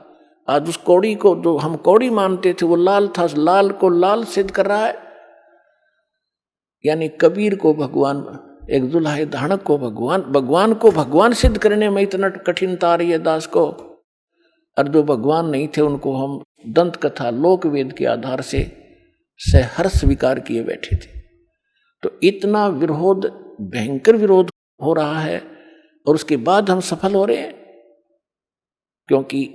S2: आज उस कौड़ी को जो हम कौड़ी मानते थे वो लाल था, लाल को लाल सिद्ध कर रहा है। यानी कबीर को भगवान, एक दुल्हा धाणक को भगवान को भगवान सिद्ध करने में इतना कठिनता आ रही है दास को, और जो भगवान नहीं थे उनको हम दंत कथा लोक वेद के आधार से सहर्ष स्वीकार किए बैठे थे। तो इतना विरोध, भयंकर विरोध हो रहा है, और उसके बाद हम सफल हो रहे हैं, क्योंकि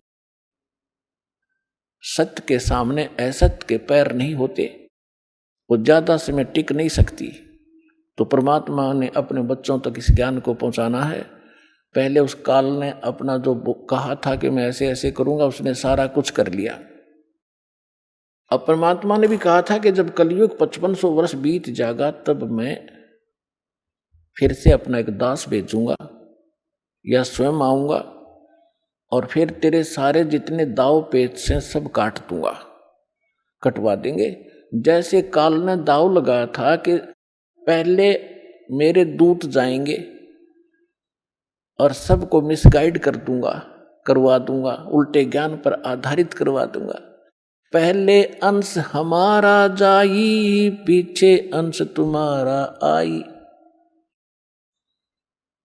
S2: सत्य के सामने असत्य के पैर नहीं होते, वो ज्यादा समय टिक नहीं सकती। तो परमात्मा ने अपने बच्चों तक इस ज्ञान को पहुंचाना है। पहले उस काल ने अपना जो कहा था कि मैं ऐसे ऐसे करूंगा, उसने सारा कुछ कर लिया। अब परमात्मा ने भी कहा था कि जब कलयुग 5500 वर्ष बीत जाएगा, तब मैं फिर से अपना एक दास भेजूंगा या स्वयं आऊंगा, और फिर तेरे सारे जितने दाव पेच से सब काट दूंगा, कटवा देंगे। जैसे काल ने दाव लगाया था कि पहले मेरे दूत जाएंगे और सबको मिसगाइड कर दूंगा, करवा दूंगा, उल्टे ज्ञान पर आधारित करवा दूंगा। पहले अंश हमारा जाई, पीछे अंश तुम्हारा आई।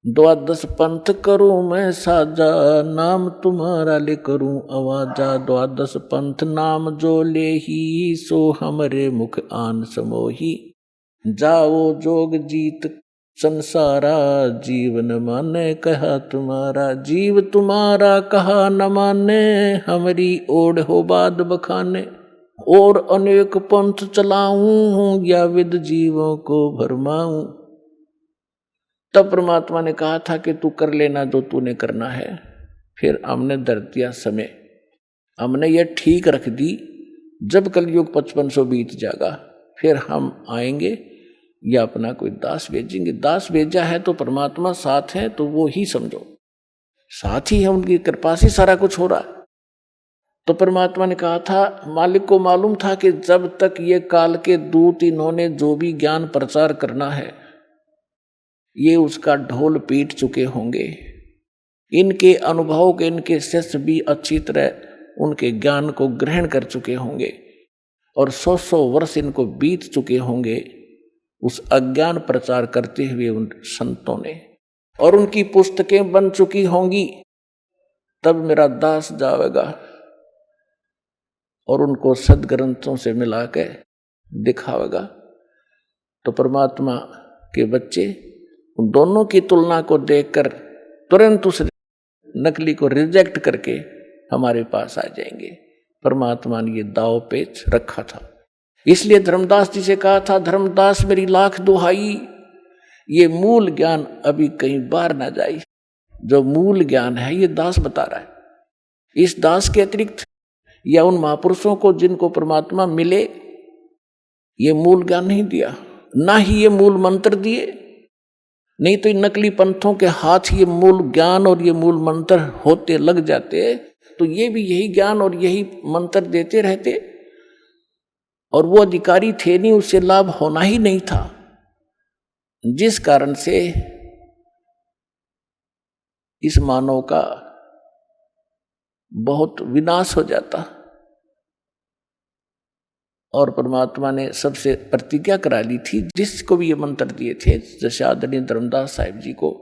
S2: 12 पंथ करूं मैं साजा, नाम तुम्हारा ले करूं आवाजा। 12 पंथ नाम जो ले ही, सो हमरे मुख आन समोही। जाओ जोग जीत संसारा जीवन माने कहा तुम्हारा, जीव तुम्हारा कहा न माने, हमारी ओढ़ हो बाद बखाने। और अनेक पंथ चलाऊं, या विद जीवों को भरमाऊं। तब परमात्मा ने कहा था कि तू कर लेना जो तूने करना है। फिर हमने धर दिया समय, हमने ये ठीक रख दी, जब कलयुग 5500 बीत जाएगा फिर हम आएंगे या अपना कोई दास भेजेंगे। दास भेजा है तो परमात्मा साथ है, तो वो ही समझो साथ ही है, उनकी कृपा से सारा कुछ हो रहा है। तो परमात्मा ने कहा था, मालिक को मालूम था कि जब तक ये काल के दूत इन्होंने जो भी ज्ञान प्रचार करना है ये उसका ढोल पीट चुके होंगे। इनके अनुभव के इनके शिष्य भी अच्छी तरह उनके ज्ञान को ग्रहण कर चुके होंगे और 100 वर्ष इनको बीत चुके होंगे उस अज्ञान प्रचार करते हुए उन संतों ने, और उनकी पुस्तकें बन चुकी होंगी। तब मेरा दास जाएगा और उनको सदग्रंथों से मिला के दिखावेगा। तो परमात्मा के बच्चे उन दोनों की तुलना को देखकर तुरंत उस नकली को रिजेक्ट करके हमारे पास आ जाएंगे। परमात्मा ने ये दाव पेच रखा था। इसलिए धर्मदास जी से कहा था, धर्मदास मेरी लाख दुहाई, ये मूल ज्ञान अभी कहीं बाहर ना जाए। जो मूल ज्ञान है ये दास बता रहा है। इस दास के अतिरिक्त या उन महापुरुषों को जिनको परमात्मा मिले ये मूल ज्ञान नहीं दिया, ना ही ये मूल मंत्र दिए। नहीं तो इन नकली पंथों के हाथ ये मूल ज्ञान और ये मूल मंत्र होते लग जाते तो ये भी यही ज्ञान और यही मंत्र देते रहते, और वो अधिकारी थे नहीं, उससे लाभ होना ही नहीं था, जिस कारण से इस मानव का बहुत विनाश हो जाता। और परमात्मा ने सबसे प्रतिज्ञा करा ली थी, जिसको भी ये मंत्र दिए थे, जैसे आदरणीय धर्मदास साहिब जी को,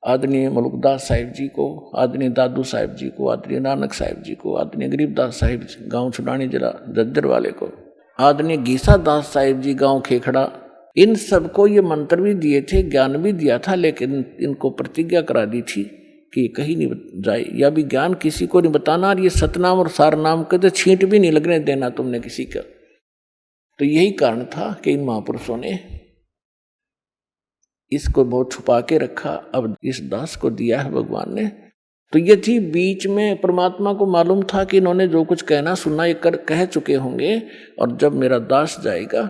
S2: आदरणीय मलुकदास साहिब जी को, आदरणीय दादू साहिब जी को, आदरणीय नानक साहिब जी को, आदरणीय गरीबदास साहिब गांव छुड़ानी जिला जज्जर वाले को, आदरणीय गीसा दास साहिब जी गांव खेखड़ा, इन सबको ये मंत्र भी दिए थे, ज्ञान भी दिया था, लेकिन इनको प्रतिज्ञा करा दी थी कि कहीं नहीं जाए, या भी ज्ञान किसी को नहीं बताना, और ये सतनाम और सारनाम के तो छींट भी नहीं लगने देना तुमने किसी का। तो यही कारण था कि इन महापुरुषों ने इसको बहुत छुपा के रखा। अब इस दास को दिया है भगवान ने। तो ये थी बीच में परमात्मा को मालूम था कि इन्होंने जो कुछ कहना सुनना ये कह चुके होंगे, और जब मेरा दास जाएगा,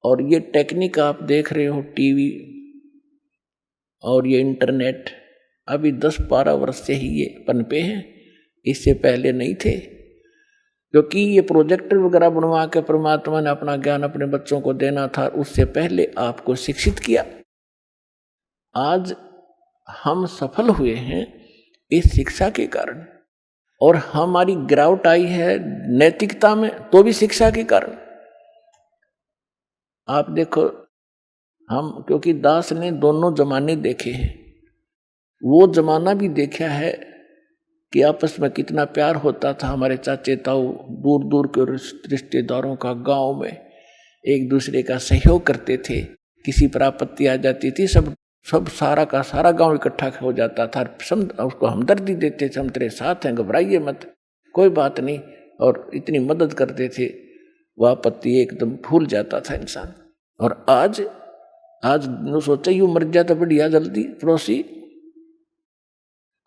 S2: और ये टेक्निक आप देख रहे हो टीवी और ये इंटरनेट अभी 10-12 वर्ष से ही ये पनपे हैं, इससे पहले नहीं थे, क्योंकि ये प्रोजेक्टर वगैरह बनवा के परमात्मा ने अपना ज्ञान अपने बच्चों को देना था, उससे पहले आपको शिक्षित किया। आज हम सफल हुए हैं इस शिक्षा के कारण, और हमारी गिरावट आई है नैतिकता में तो भी शिक्षा के कारण। आप देखो, हम क्योंकि दास ने दोनों जमाने देखे हैं, वो जमाना भी देखा है कि आपस में कितना प्यार होता था। हमारे चाचे ताऊ दूर दूर के रिश्तेदारों का गांव में एक दूसरे का सहयोग करते थे। किसी पर आपत्ति आ जाती थी, सब सारा का सारा गांव इकट्ठा हो जाता था, उसको हमदर्दी देते थे, हम तेरे साथ हैं, घबराइए मत, कोई बात नहीं, और इतनी मदद करते थे, वह आपत्ति एकदम भूल जाता था इंसान। और आज सोचा यूं मर जाता बढ़िया जल्दी पड़ोसी,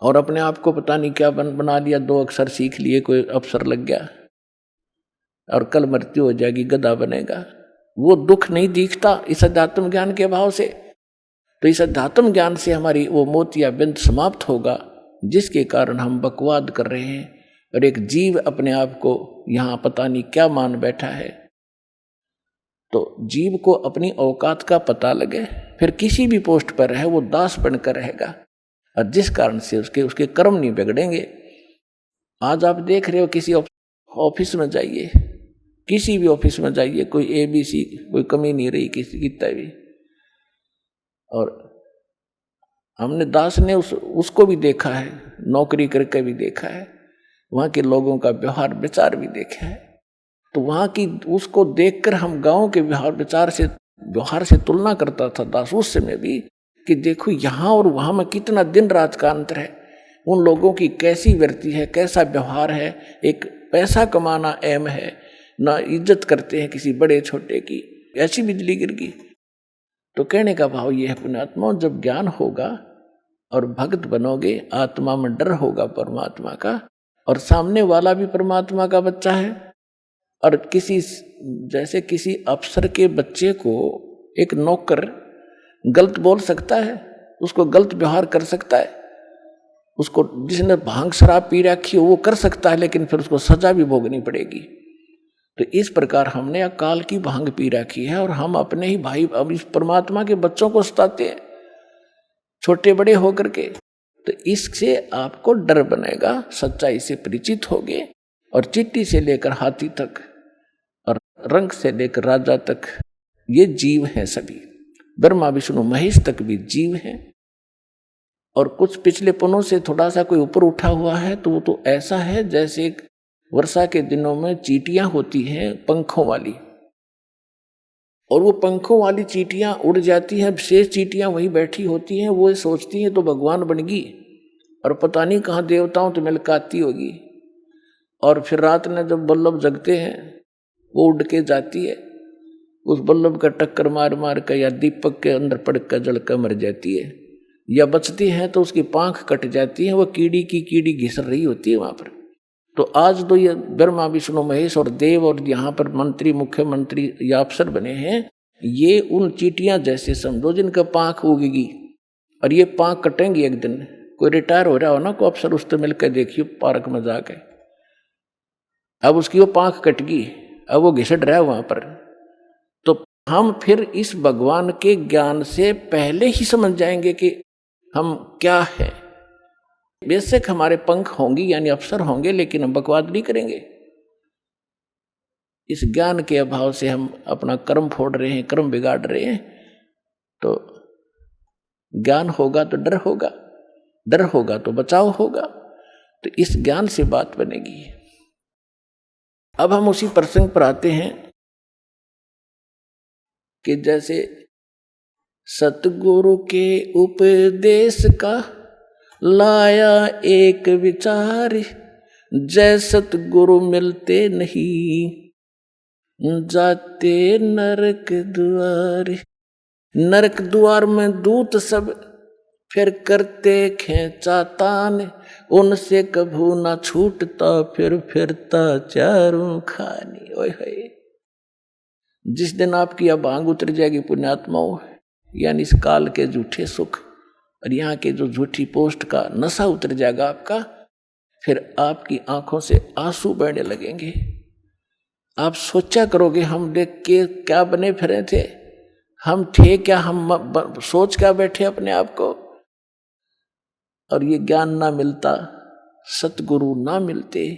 S2: और अपने आप को पता नहीं क्या बना लिया, 2 अक्षर सीख लिए, कोई अफसर लग गया, और कल मृत्यु हो जाएगी, गधा बनेगा। वो दुख नहीं दिखता इस अध्यात्म ज्ञान के अभाव से। तो इस अध्यात्म ज्ञान से हमारी वो मोतिया बिंद समाप्त होगा, जिसके कारण हम बकवाद कर रहे हैं, और एक जीव अपने आप को यहाँ पता नहीं क्या मान बैठा है। तो जीव को अपनी औकात का पता लगे, फिर किसी भी पोस्ट पर रहे वो दास बनकर रहेगा, और जिस कारण से उसके कर्म नहीं बिगड़ेंगे। आज आप देख रहे हो, किसी ऑफिस में जाइए, किसी भी ऑफिस में जाइए, कोई ABC कोई कमी नहीं रही किसी की भी। और हमने दास ने उसको भी देखा है, नौकरी करके भी देखा है, वहाँ के लोगों का व्यवहार विचार भी देखा है। तो वहाँ की उसको देखकर हम गांव के व्यवहार विचार से व्यवहार से तुलना करता था दास उस समय भी, कि देखो यहाँ और वहाँ में कितना दिन रात का अंतर है, उन लोगों की कैसी वृत्ति है, कैसा व्यवहार है, एक पैसा कमाना अहम है, ना इज्जत करते हैं किसी बड़े छोटे की, ऐसी बिजली गिर गई। तो कहने का भाव ये है पुण्यात्मा, जब ज्ञान होगा और भक्त बनोगे, आत्मा में डर होगा परमात्मा का, और सामने वाला भी परमात्मा का बच्चा है, और जैसे किसी अफसर के बच्चे को एक नौकर गलत बोल सकता है, उसको गलत व्यवहार कर सकता है, उसको जिसने भांग शराब पी रखी हो वो कर सकता है, लेकिन फिर उसको सजा भी भोगनी पड़ेगी। तो इस प्रकार हमने अकाल की भांग पी रखी है और हम अपने ही भाई अब इस परमात्मा के बच्चों को सताते हैं छोटे बड़े होकर के। तो इससे आपको डर बनेगा, सच्चाई से परिचित होगे, और चींटी से लेकर हाथी तक और रंग से लेकर राजा तक ये जीव हैं सभी, ब्रह्मा विष्णु महेश तक भी जीव हैं। और कुछ पिछले पनों से थोड़ा सा कोई ऊपर उठा हुआ है तो वो तो ऐसा है जैसे वर्षा के दिनों में चींटियां होती हैं पंखों वाली, और वो पंखों वाली चींटियां उड़ जाती हैं, शेष चींटियां वहीं बैठी होती हैं, वो सोचती हैं तो भगवान बन गई, और पता नहीं कहाँ देवताओं तो मिलकर आती होगी। और फिर रात में जब बल्लभ जगते हैं वो उड़ के जाती है, उस बल्लभ का टक्कर मार मार कर या दीपक के अंदर पड़ कर जल कर मर जाती है, या बचती है तो उसकी पांख कट जाती है, वो कीड़ी की कीड़ी घिस रही होती है वहां पर। तो आज तो ये ब्रह्मा विष्णु महेश और देव और यहाँ पर मंत्री मुख्यमंत्री या अफसर बने हैं, ये उन चींटियां जैसे समझो जिनका पांख उगेगी, और ये पांख कटेंगी एक दिन। कोई रिटायर हो रहा हो ना कोई अफसर, उससे मिलकर देखियो पार्क में जाके, अब उसकी वो पांख कट गई, अब वो घिसट रहा है वहां पर। तो हम फिर इस भगवान के ज्ञान से पहले ही समझ जाएंगे कि हम क्या है। बेशक हमारे पंख होंगे यानी अफसर होंगे, लेकिन हम बकवाद नहीं करेंगे। इस ज्ञान के अभाव से हम अपना कर्म फोड़ रहे हैं, कर्म बिगाड़ रहे हैं। तो ज्ञान होगा तो डर होगा, डर होगा तो बचाव होगा। तो इस ज्ञान से बात बनेगी। अब हम उसी प्रसंग पर आते हैं कि जैसे सतगुरु के उपदेश का लाया एक विचार, जय सतगुरु मिलते नहीं जाते नरक द्वार। नरक द्वार में दूत सब फिर करते खेचातान, उनसे कभू ना छूटता फिर फिरता चारों खानी। ओए होए, जिस दिन आपकी अब भांग उतर जाएगी पुण्यात्माओं, यानी इस काल के झूठे सुख और यहाँ के जो झूठी पोस्ट का नशा उतर जाएगा आपका, फिर आपकी आंखों से आंसू बहने लगेंगे। आप सोचा करोगे हम देख के क्या बने फिरे थे, हम थे क्या, हम सोच क्या बैठे अपने आप को। और ये ज्ञान ना मिलता, सतगुरु ना मिलते,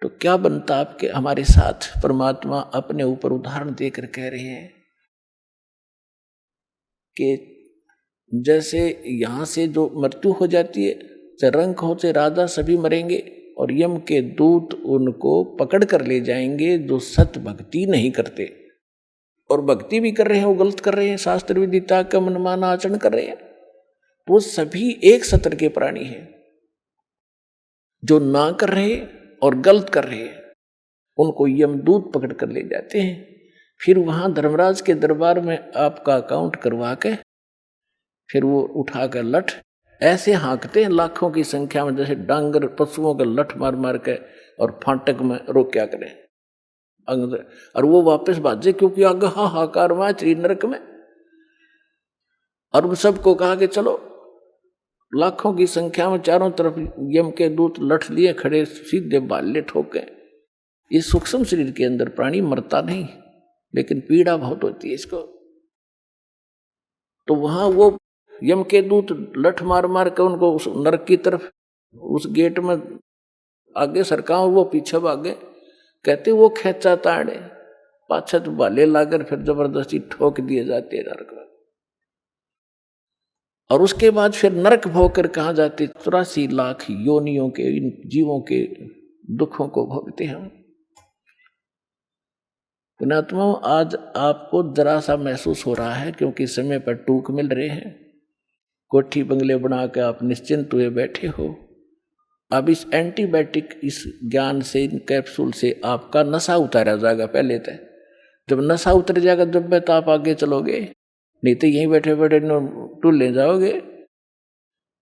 S2: तो क्या बनता आपके हमारे साथ। परमात्मा अपने ऊपर उदाहरण देकर कह रहे हैं कि जैसे यहाँ से जो मृत्यु हो जाती है, चाहे रंक हो चाहे राजा, सभी मरेंगे, और यम के दूत उनको पकड़ कर ले जाएंगे जो सत भक्ति नहीं करते। और भक्ति भी कर रहे हैं वो गलत कर रहे हैं, शास्त्र विदिता का मनमाना आचरण कर रहे हैं, तो वो सभी एक सत्र के प्राणी हैं। जो ना कर रहे और गलत कर रहे हैं उनको यमदूत पकड़ कर ले जाते हैं। फिर वहां धर्मराज के दरबार में आपका अकाउंट करवा के फिर वो उठाकर लठ ऐसे हाँकते हैं लाखों की संख्या में, जैसे डांगर पशुओं का लठ मार मार के, और फाटक में रोक्या करें अंदर, और वो वापस भाजे, क्योंकि आगे हाहाकार हुआ त्रि नरक में। और उन सबको कहा कि चलो, लाखों की संख्या में चारों तरफ यम के दूत लठ लिए खड़े, सीधे बाले ठोके। इस सूक्ष्म शरीर के अंदर प्राणी मरता नहीं, लेकिन पीड़ा बहुत होती है इसको। तो वहां वो यम के दूत लठ मार मार के उनको उस नरक की तरफ, उस गेट में आगे सरका, और वो पीछे भागे। कहते वो खेचा ताड़े पाछत बाले लाकर फिर जबरदस्ती ठोक दिए जाते हैं नरक में। और उसके बाद फिर नरक भोग कर कहाँ जाते, 84 लाख योनियों के इन जीवों के दुखों को भोगते हैं। पुण्यात्माओं, आज आपको जरा सा महसूस हो रहा है क्योंकि समय पर टूक मिल रहे हैं, कोठी बंगले बना के आप निश्चिंत हुए बैठे हो। अब इस एंटीबायोटिक, इस ज्ञान से, इन कैप्सूल से आपका नशा उतारा जाएगा। पहले तो जब नशा उतर जाएगा जब तो आप आगे चलोगे, नहीं तो यहीं बैठे बैठे टूल ले जाओगे।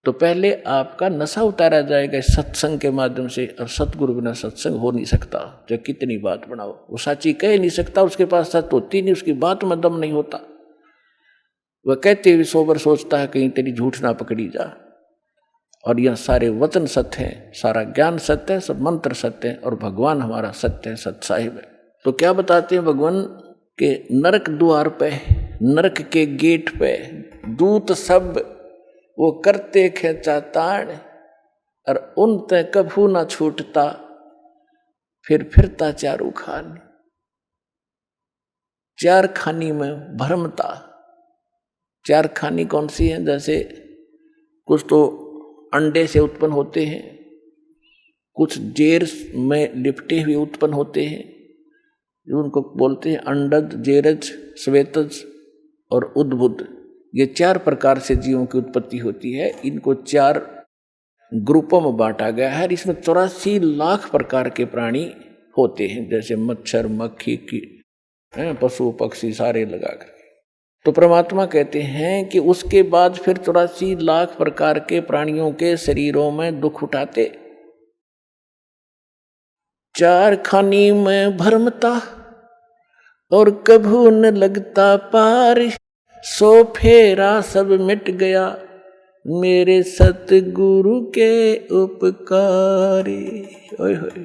S2: तो पहले आपका नशा उतारा जाएगा सत्संग के माध्यम से, और सतगुरु बिना सत्संग हो नहीं सकता। जो कितनी बात बनाओ, वो साची कह नहीं सकता, उसके पास सत्य होती नहीं, उसकी बात में दम नहीं होता। वह कहते हुए सोबर सोचता है कहीं तेरी झूठ ना पकड़ी जा। और यह सारे वचन सत्य है, सारा ज्ञान सत्य है, सब मंत्र सत्य है, और भगवान हमारा सत्य है, सत साहिब है। तो क्या बताते हैं भगवान के नरक द्वार पे, नरक के गेट पे दूत सब वो करते खेचा ताण, और उन ते कभू ना छूटता, फिर फिरता चारू खान। चार खानी में भरमता। चार खानी कौन सी है? जैसे कुछ तो अंडे से उत्पन्न होते हैं, कुछ जेर में लिपटे हुए उत्पन्न होते हैं, उनको बोलते हैं अंडज, जेरज, श्वेतज और उद्भुत। ये चार प्रकार से जीवों की उत्पत्ति होती है। इनको चार ग्रुपों में बांटा गया है। इसमें 84 लाख प्रकार के प्राणी होते हैं, जैसे मच्छर, मक्खी की, पशु पक्षी सारे लगाकर। तो परमात्मा कहते हैं कि उसके बाद फिर 84 लाख प्रकार के प्राणियों के शरीरों में दुख उठाते। चार खानी में भरमता और कभू न लगता पार, सो फेरा सब मिट गया मेरे सतगुरु के उपकारी। ओए होए।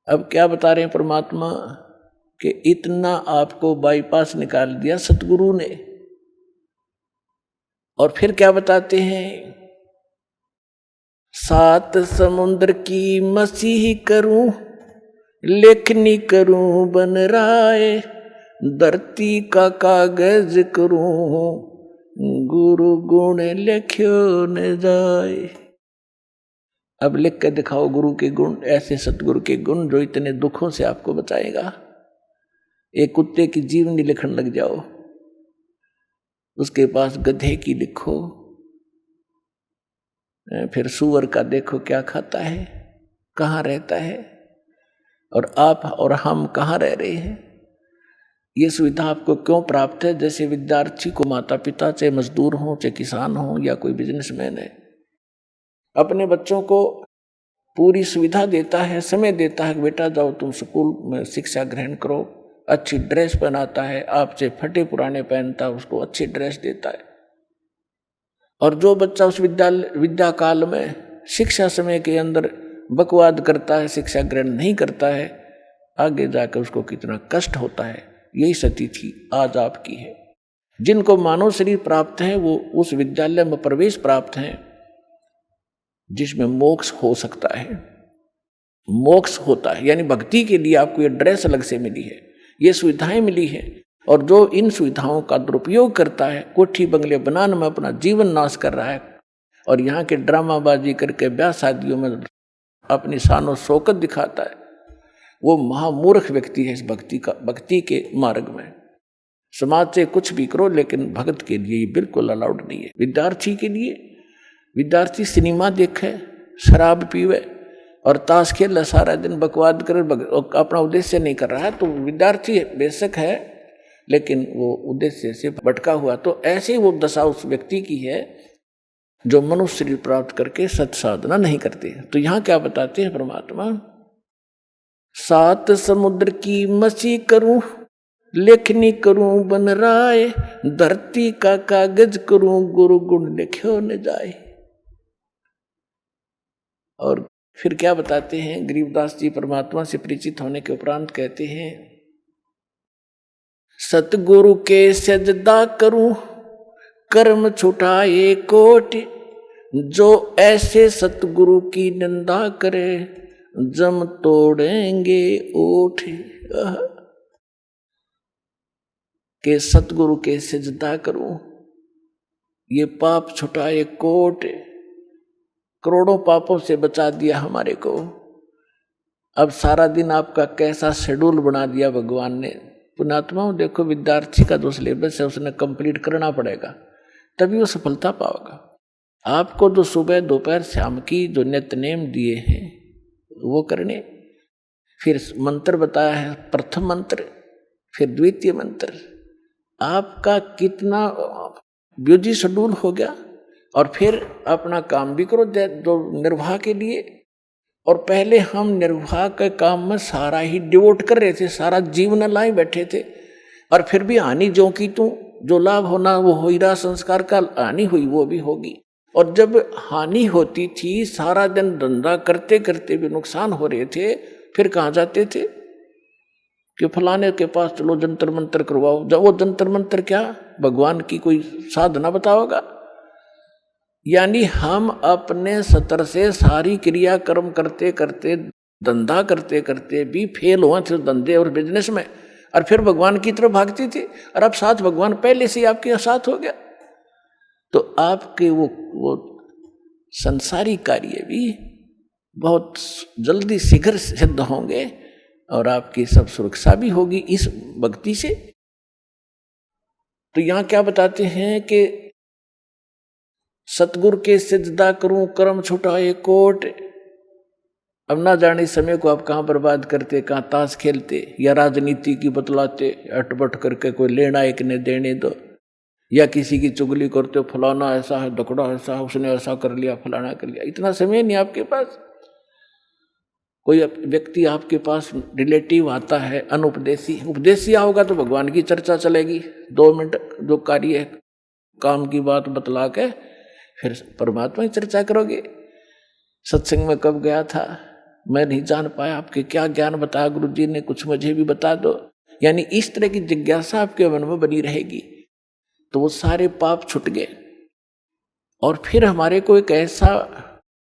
S2: अब क्या बता रहे हैं परमात्मा कि इतना आपको बाईपास निकाल दिया सतगुरु ने। और फिर क्या बताते हैं? 7 समुद्र की मसीह करूं, लेखनी करूं बन राय, धरती का कागज करूं, गुरु गुण लिख्यो न जाए। अब लिख के दिखाओ गुरु के गुण, ऐसे सतगुरु के गुण जो इतने दुखों से आपको बचाएगा। एक कुत्ते की जीवनी लिखने लग जाओ, उसके पास गधे की लिखो, फिर सूअर का देखो क्या खाता है, कहाँ रहता है, और आप और हम कहाँ रह रहे हैं। ये सुविधा आपको क्यों प्राप्त है? जैसे विद्यार्थी को माता पिता, चाहे मजदूर हो, चाहे किसान हो, या कोई बिजनेसमैन है, अपने बच्चों को पूरी सुविधा देता है, समय देता है, बेटा जाओ तुम स्कूल में शिक्षा ग्रहण करो, अच्छी ड्रेस पहनाता है, आपसे फटे पुराने पहनता है, उसको अच्छी ड्रेस देता है। और जो बच्चा उस विद्या काल में शिक्षा समय के अंदर बकवाद करता है, शिक्षा ग्रहण नहीं करता है, आगे जाकर उसको कितना कष्ट होता है। यही स्थिति आज आपकी है। जिनको मानव शरीर प्राप्त है वो उस विद्यालय में प्रवेश प्राप्त है जिसमें मोक्ष हो सकता है, मोक्ष होता है। यानी भक्ति के लिए आपको ये ड्रेस अलग से मिली है, ये सुविधाएं मिली है। और जो इन सुविधाओं का दुरुपयोग करता है, कोठी बंगले बनाने में अपना जीवन नाश कर रहा है, और यहाँ के ड्रामाबाजी करके ब्याह शादियों में अपनी शान और शौकत दिखाता है, वो महामूर्ख व्यक्ति है इस भक्ति के मार्ग में। समाज से कुछ भी करो, लेकिन भगत के लिए ये बिल्कुल अलाउड नहीं है। विद्यार्थी के लिए, विद्यार्थी सिनेमा देखे, शराब पीवे और ताश खेल सारा दिन, बकवाद करे, अपना उद्देश्य नहीं कर रहा है, तो विद्यार्थी बेशक है लेकिन वो उद्देश्य से भटका हुआ। तो ऐसे ही वो दशा उस व्यक्ति की है जो मनुष्य शरीर प्राप्त करके सत साधना नहीं करते। तो यहाँ क्या बताते हैं परमात्मा? 7 समुद्र की मसी करूं, लेखनी करूं बन राय, धरती का कागज करूं, गुरु गुण लिख्यो न जाए। और फिर क्या बताते हैं? गरीबदास जी परमात्मा से परिचित होने के उपरांत कहते हैं, सतगुरु के सजदा करूं, कर्म छुटाए कोटि, जो ऐसे सतगुरु की निंदा करे, जम तोड़ेंगे ओठ। के सतगुरु के सजदा करूं, ये पाप छुटाए कोट, करोड़ों पापों से बचा दिया हमारे को। अब सारा दिन आपका कैसा शेड्यूल बना दिया भगवान ने। पुण्यात्माओं देखो, विद्यार्थी का जो सिलेबस है उसने कंप्लीट करना पड़ेगा, तभी वो सफलता पाओगा। आपको जो सुबह दोपहर शाम की जो नित्य नेम दिए हैं वो करने, फिर मंत्र बताया है, प्रथम मंत्र फिर द्वितीय मंत्र, आपका कितना बिजी शेड्यूल हो गया। और फिर अपना काम भी करो जो निर्वाह के लिए। और पहले हम निर्वाह के काम में सारा ही डिवोट कर रहे थे, सारा जीवन लाए बैठे थे, और फिर भी हानि जो की तू, जो लाभ होना वो हो ही रहा, संस्कार का हानि हुई वो भी होगी। और जब हानि होती थी, सारा दिन धंधा करते करते भी नुकसान हो रहे थे, फिर कहाँ जाते थे कि फलाने के पास चलो जंतर मंतर करवाओ। जब वो जंतर मंतर क्या, भगवान की कोई साधना बताओगा। यानी हम अपने स्तर से सारी क्रिया कर्म करते करते, धंधा करते करते भी फेल हुए थे धंधे और बिजनेस में, और फिर भगवान की तरफ भागती थी। और अब साथ भगवान पहले से आपके साथ हो गया, तो आपके वो संसारी कार्य भी बहुत जल्दी शीघ्र सिद्ध होंगे, और आपकी सब सुरक्षा भी होगी इस भक्ति से। तो यहाँ क्या बताते हैं कि सतगुरु के सिजदा करूं कर्म छुटाए कोट। अब ना जाने समय को आप कहाँ बर्बाद करते, कहाँ ताश खेलते, या राजनीति की बतलाते, अटपट करके कोई लेना एक ने देने दो, या किसी की चुगली करते हो, फलाना ऐसा है, दकड़ा ऐसा है, उसने ऐसा कर लिया, फलाना कर लिया। इतना समय नहीं आपके पास। कोई व्यक्ति आपके पास रिलेटिव आता है, अनुपदेशी, उपदेशी आओगा तो भगवान की चर्चा चलेगी, 2 मिनट जो कार्य है काम की बात बतला के फिर परमात्मा की चर्चा करोगे। सत्संग में कब गया था, मैं नहीं जान पाया, आपके क्या ज्ञान बताया गुरु जी ने, कुछ मुझे भी बता दो। यानी इस तरह की जिज्ञासा आपके मन में बनी रहेगी, तो वो सारे पाप छूट गए। और फिर हमारे को एक ऐसा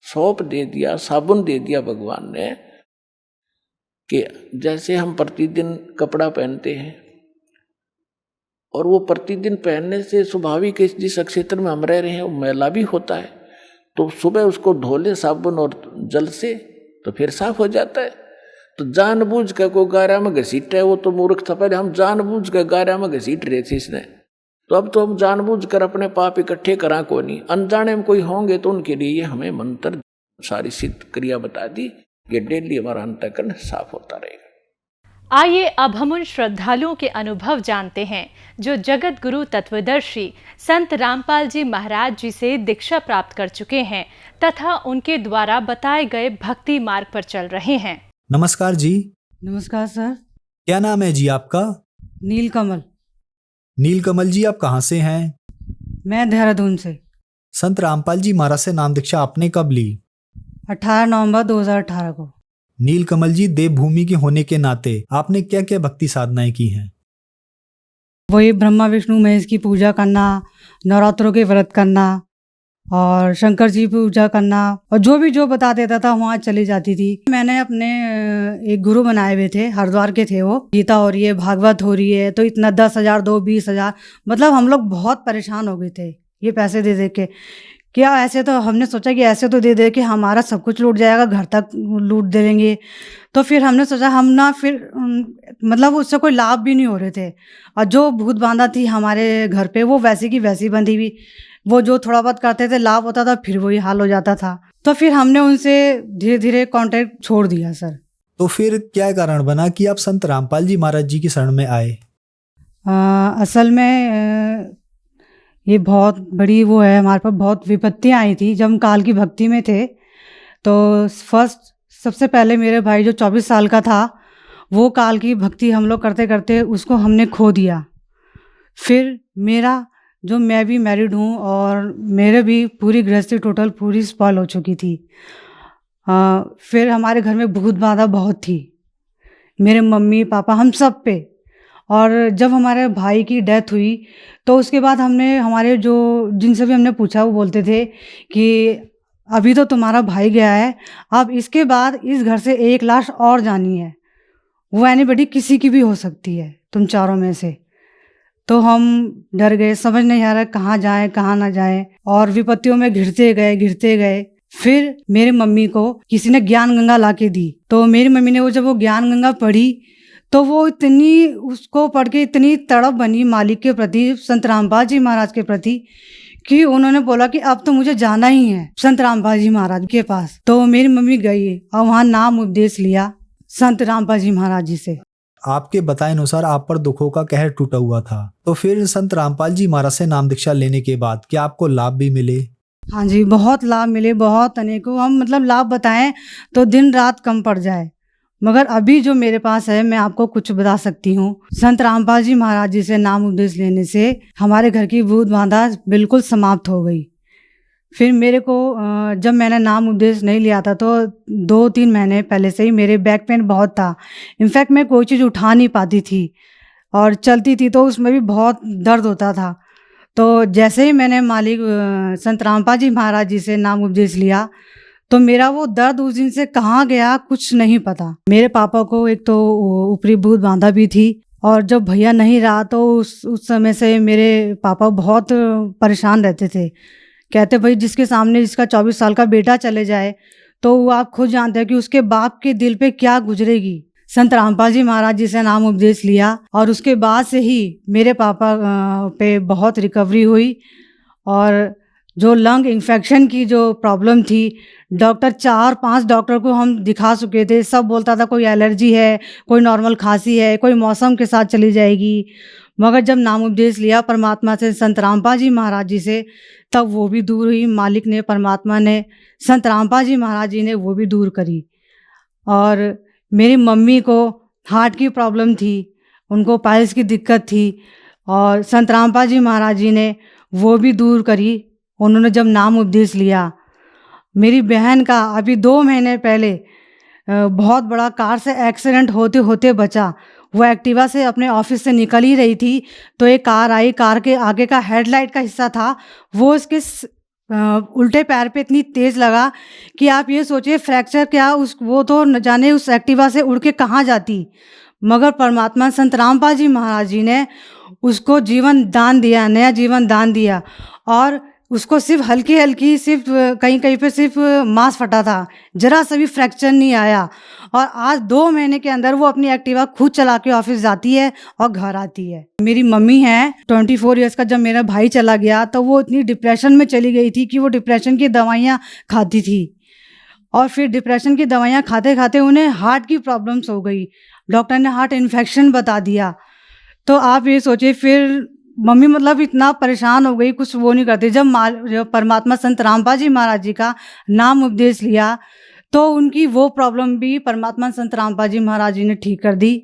S2: सौंप दे दिया, साबुन दे दिया भगवान ने, कि जैसे हम प्रतिदिन कपड़ा पहनते हैं, और वो प्रतिदिन पहनने से स्वाभाविक जिस क्षेत्र में हम रह रहे हैं वो मैला भी होता है, तो सुबह उसको धो ले साबुन और जल से, तो फिर साफ हो जाता है। तो जानबूझ कर को गारा में घसीट है, वो तो मूर्ख था, पहले हम जानबूझ कर गारा में घसीट रहे थे इसने, तो अब तो हम जानबूझ कर अपने पाप इकट्ठे करा को नहीं। अनजाने में कोई होंगे तो उनके लिए हमें मंत्र सारी सिद्ध क्रिया बता दी, ये डेली हमारा अंतःकरण साफ होता रहेगा।
S3: आइए अब हम उन श्रद्धालुओं के अनुभव जानते हैं जो जगत गुरु तत्वदर्शी संत रामपाल जी महाराज जी से दीक्षा प्राप्त कर चुके हैं तथा उनके द्वारा बताए गए भक्ति मार्ग पर चल रहे हैं।
S4: नमस्कार जी।
S5: नमस्कार सर।
S4: क्या नाम है जी आपका?
S5: नीलकमल।
S4: नीलकमल जी, आप कहाँ से हैं?
S5: मैं देहरादून से।
S4: संत रामपाल जी महाराज से नाम दीक्षा आपने कब ली?
S5: 18 नवंबर 2018 को।
S4: नीलकमल जी, देवभूमि के होने के नाते आपने क्या क्या भक्ति साधनाएं की हैं?
S5: वही ब्रह्मा विष्णु महेश की पूजा करना, नवरात्रों के व्रत करना, और शंकर जी पूजा करना, और जो बता देता था वहाँ चली जाती थी। मैंने अपने एक गुरु बनाए हुए थे, हरिद्वार के थे वो। गीता हो रही है, भागवत हो रही है, तो इतना 10,000 दो, 20,000, मतलब हम लोग बहुत परेशान हो गए थे ये पैसे दे दे के। क्या ऐसे तो हमने सोचा कि ऐसे तो दे दे के हमारा सब कुछ लूट जाएगा, घर तक लूट देंगे। तो फिर हमने सोचा हम ना, फिर मतलब उससे कोई लाभ भी नहीं हो रहे थे, और जो भूत बांधा थी हमारे घर पे वो वैसी की वैसी बंधी हुई। वो जो थोड़ा बहुत करते थे लाभ होता था, फिर वही हाल हो जाता था। तो फिर हमने उनसे धीरे धीरे कांटेक्ट छोड़ दिया सर।
S4: तो फिर क्या कारण बना कि आप संत रामपाल जी महाराज जी की शरण में आए?
S5: असल में ये बहुत बड़ी वो है, हमारे पास बहुत विपत्तियाँ आई थी जब हम काल की भक्ति में थे। तो सबसे पहले मेरे भाई जो 24 साल का था, वो काल की भक्ति हम लोग करते करते उसको हमने खो दिया। फिर मैं भी मैरिड हूँ, और मेरे भी पूरी गृहस्थी टोटल पूरी स्पॉइल हो चुकी थी। फिर हमारे घर में भूत बाधा बहुत थी, मेरे मम्मी पापा हम सब पे। और जब हमारे भाई की डेथ हुई तो उसके बाद हमारे जो जिनसे भी हमने पूछा वो बोलते थे कि अभी तो तुम्हारा भाई गया है, अब इसके बाद इस घर से एक लाश और जानी है, वो एनीबॉडी किसी की भी हो सकती है, तुम चारों में से। तो हम डर गए, समझ नहीं आ रहा कहाँ जाएं कहाँ ना जाएं, और विपत्तियों में घिरते गए। फिर मेरे मम्मी को किसी ने ज्ञान गंगा ला के दी, तो मेरी मम्मी ने जब वो ज्ञान गंगा पढ़ी तो वो इतनी उसको पढ़ के इतनी तड़प बनी मालिक के प्रति, संत रामपाल जी महाराज के प्रति, कि उन्होंने बोला कि अब तो मुझे जाना ही है संत रामपाल जी महाराज के पास। तो मेरी मम्मी गई और वहाँ नाम उपदेश लिया संत रामपाल जी महाराज जी से।
S4: आपके बताए अनुसार आप पर दुखों का कहर टूटा हुआ था, तो फिर संत रामपाल जी महाराज से नाम दीक्षा लेने के बाद क्या आपको लाभ भी मिले?
S5: हाँ जी, बहुत लाभ मिले, बहुत अनेकों। हम मतलब लाभ बताएं तो दिन रात कम पड़ जाए, मगर अभी जो मेरे पास है मैं आपको कुछ बता सकती हूँ। संत रामपाल जी महाराज जी से नाम उपदेश लेने से हमारे घर की भूत बाधा बिल्कुल समाप्त हो गई। फिर मेरे को जब मैंने नाम उपदेश नहीं लिया था तो 2-3 महीने पहले से ही मेरे बैक पेन बहुत था। इनफैक्ट मैं कोई चीज़ उठा नहीं पाती थी और चलती थी तो उसमें भी बहुत दर्द होता था। तो जैसे ही मैंने मालिक संत रामपाल जी महाराज जी से नाम उपदेश लिया तो मेरा वो दर्द उस दिन से कहाँ गया कुछ नहीं पता। मेरे पापा को एक तो ऊपरी भूत बांधा भी थी, और जब भैया नहीं रहा तो उस समय से मेरे पापा बहुत परेशान रहते थे। कहते भाई जिसके सामने जिसका 24 साल का बेटा चले जाए तो वो आप खुद जानते हैं कि उसके बाप के दिल पे क्या गुजरेगी। संत रामपाल जी महाराज जी से नाम उपदेश लिया और उसके बाद से ही मेरे पापा पे बहुत रिकवरी हुई। और जो लंग इन्फेक्शन की जो प्रॉब्लम थी, डॉक्टर 4-5 डॉक्टर को हम दिखा चुके थे, सब बोलता था कोई एलर्जी है, कोई नॉर्मल खांसी है, कोई मौसम के साथ चली जाएगी। मगर जब नाम उपदेश लिया परमात्मा से, संत रामपाल जी महाराज जी से, तब वो भी दूर हुई। मालिक ने, परमात्मा ने, संत रामपाल जी महाराज जी ने वो भी दूर करी। और मेरी मम्मी को हार्ट की प्रॉब्लम थी, उनको पाइल्स की दिक्कत थी, और संत रामपाल जी महाराज जी ने वो भी दूर करी उन्होंने जब नाम उपदेश लिया। मेरी बहन का अभी 2 महीने पहले बहुत बड़ा कार से एक्सीडेंट होते होते बचा। वो एक्टिवा से अपने ऑफिस से निकल ही रही थी तो एक कार आई, कार के आगे का हेडलाइट का हिस्सा था वो उसके उल्टे पैर पे इतनी तेज़ लगा कि आप ये सोचिए फ्रैक्चर क्या, वो तो न जाने उस एक्टिवा से उड़ के कहाँ जाती। मगर परमात्मा संत रामपाल जी महाराज जी ने उसको जीवन दान दिया, नया जीवन दान दिया। और उसको सिर्फ हल्की हल्की, सिर्फ कहीं कहीं पे सिर्फ मांस फटा था, जरा सा भी फ्रैक्चर नहीं आया। और आज 2 महीने के अंदर वो अपनी एक्टिवा खुद चला के ऑफिस जाती है और घर आती है। मेरी मम्मी है 24 इयर्स का, जब मेरा भाई चला गया तो वो इतनी डिप्रेशन में चली गई थी कि वो डिप्रेशन की दवाइयाँ खाती थी। और फिर डिप्रेशन की दवाइयाँ खाते खाते उन्हें हार्ट की प्रॉब्लम्स हो गई, डॉक्टर ने हार्ट इन्फेक्शन बता दिया। तो आप ये सोचिए फिर मम्मी मतलब इतना परेशान हो गई, कुछ वो नहीं करती। जब परमात्मा संत रामपाल जी महाराज जी का नाम उपदेश लिया तो उनकी वो प्रॉब्लम भी परमात्मा संत रामपाल जी महाराज जी ने ठीक कर दी।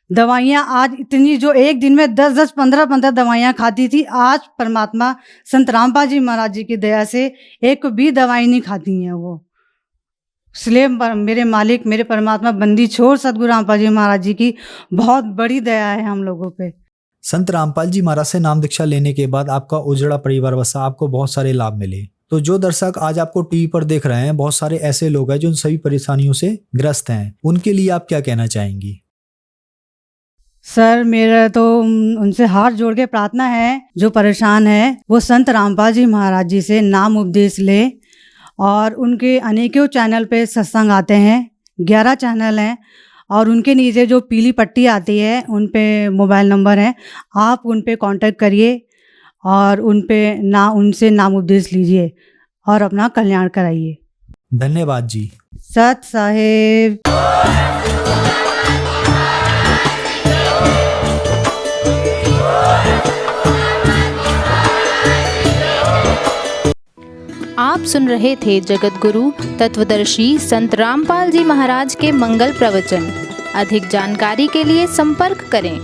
S5: दवाइयाँ आज इतनी, जो एक दिन में 10-10, 15-15 दवाइयाँ खाती थी, आज परमात्मा संत रामपाल जी महाराज जी की दया से एक भी दवाई नहीं खाती हैं वो। इसलिए मेरे मालिक, मेरे परमात्मा, बंदी छोड़ सतगुरु रामपाल जी महाराज जी की बहुत बड़ी दया है हम लोगों पे।
S4: संत रामपाल जी महाराज से नाम दीक्षा लेने के बाद आपका उजड़ा परिवार बसा, आपको बहुत सारे लाभ मिले। तो जो दर्शक आज आपको टीवी पर देख रहे हैं, बहुत सारे ऐसे लोग हैं जो उन सभी परेशानियों से ग्रस्त हैं, उनके लिए आप क्या कहना चाहेंगी?
S5: सर मेरा तो उनसे हाथ जोड़ के प्रार्थना है, जो परेशान है वो संत रामपाल जी महाराज जी से नाम उपदेश ले। और उनके अनेकों चैनल पे सत्संग आते हैं, 11 चैनल हैं, और उनके नीचे जो पीली पट्टी आती है उन पे मोबाइल नंबर है, आप उन पे कांटेक्ट करिए और उनसे नाम उपदेश लीजिए और अपना कल्याण कराइए।
S4: धन्यवाद जी।
S5: सत साहेब।
S6: आप सुन रहे थे जगत गुरु तत्वदर्शी संत रामपाल जी महाराज के मंगल प्रवचन। अधिक जानकारी के लिए संपर्क करें।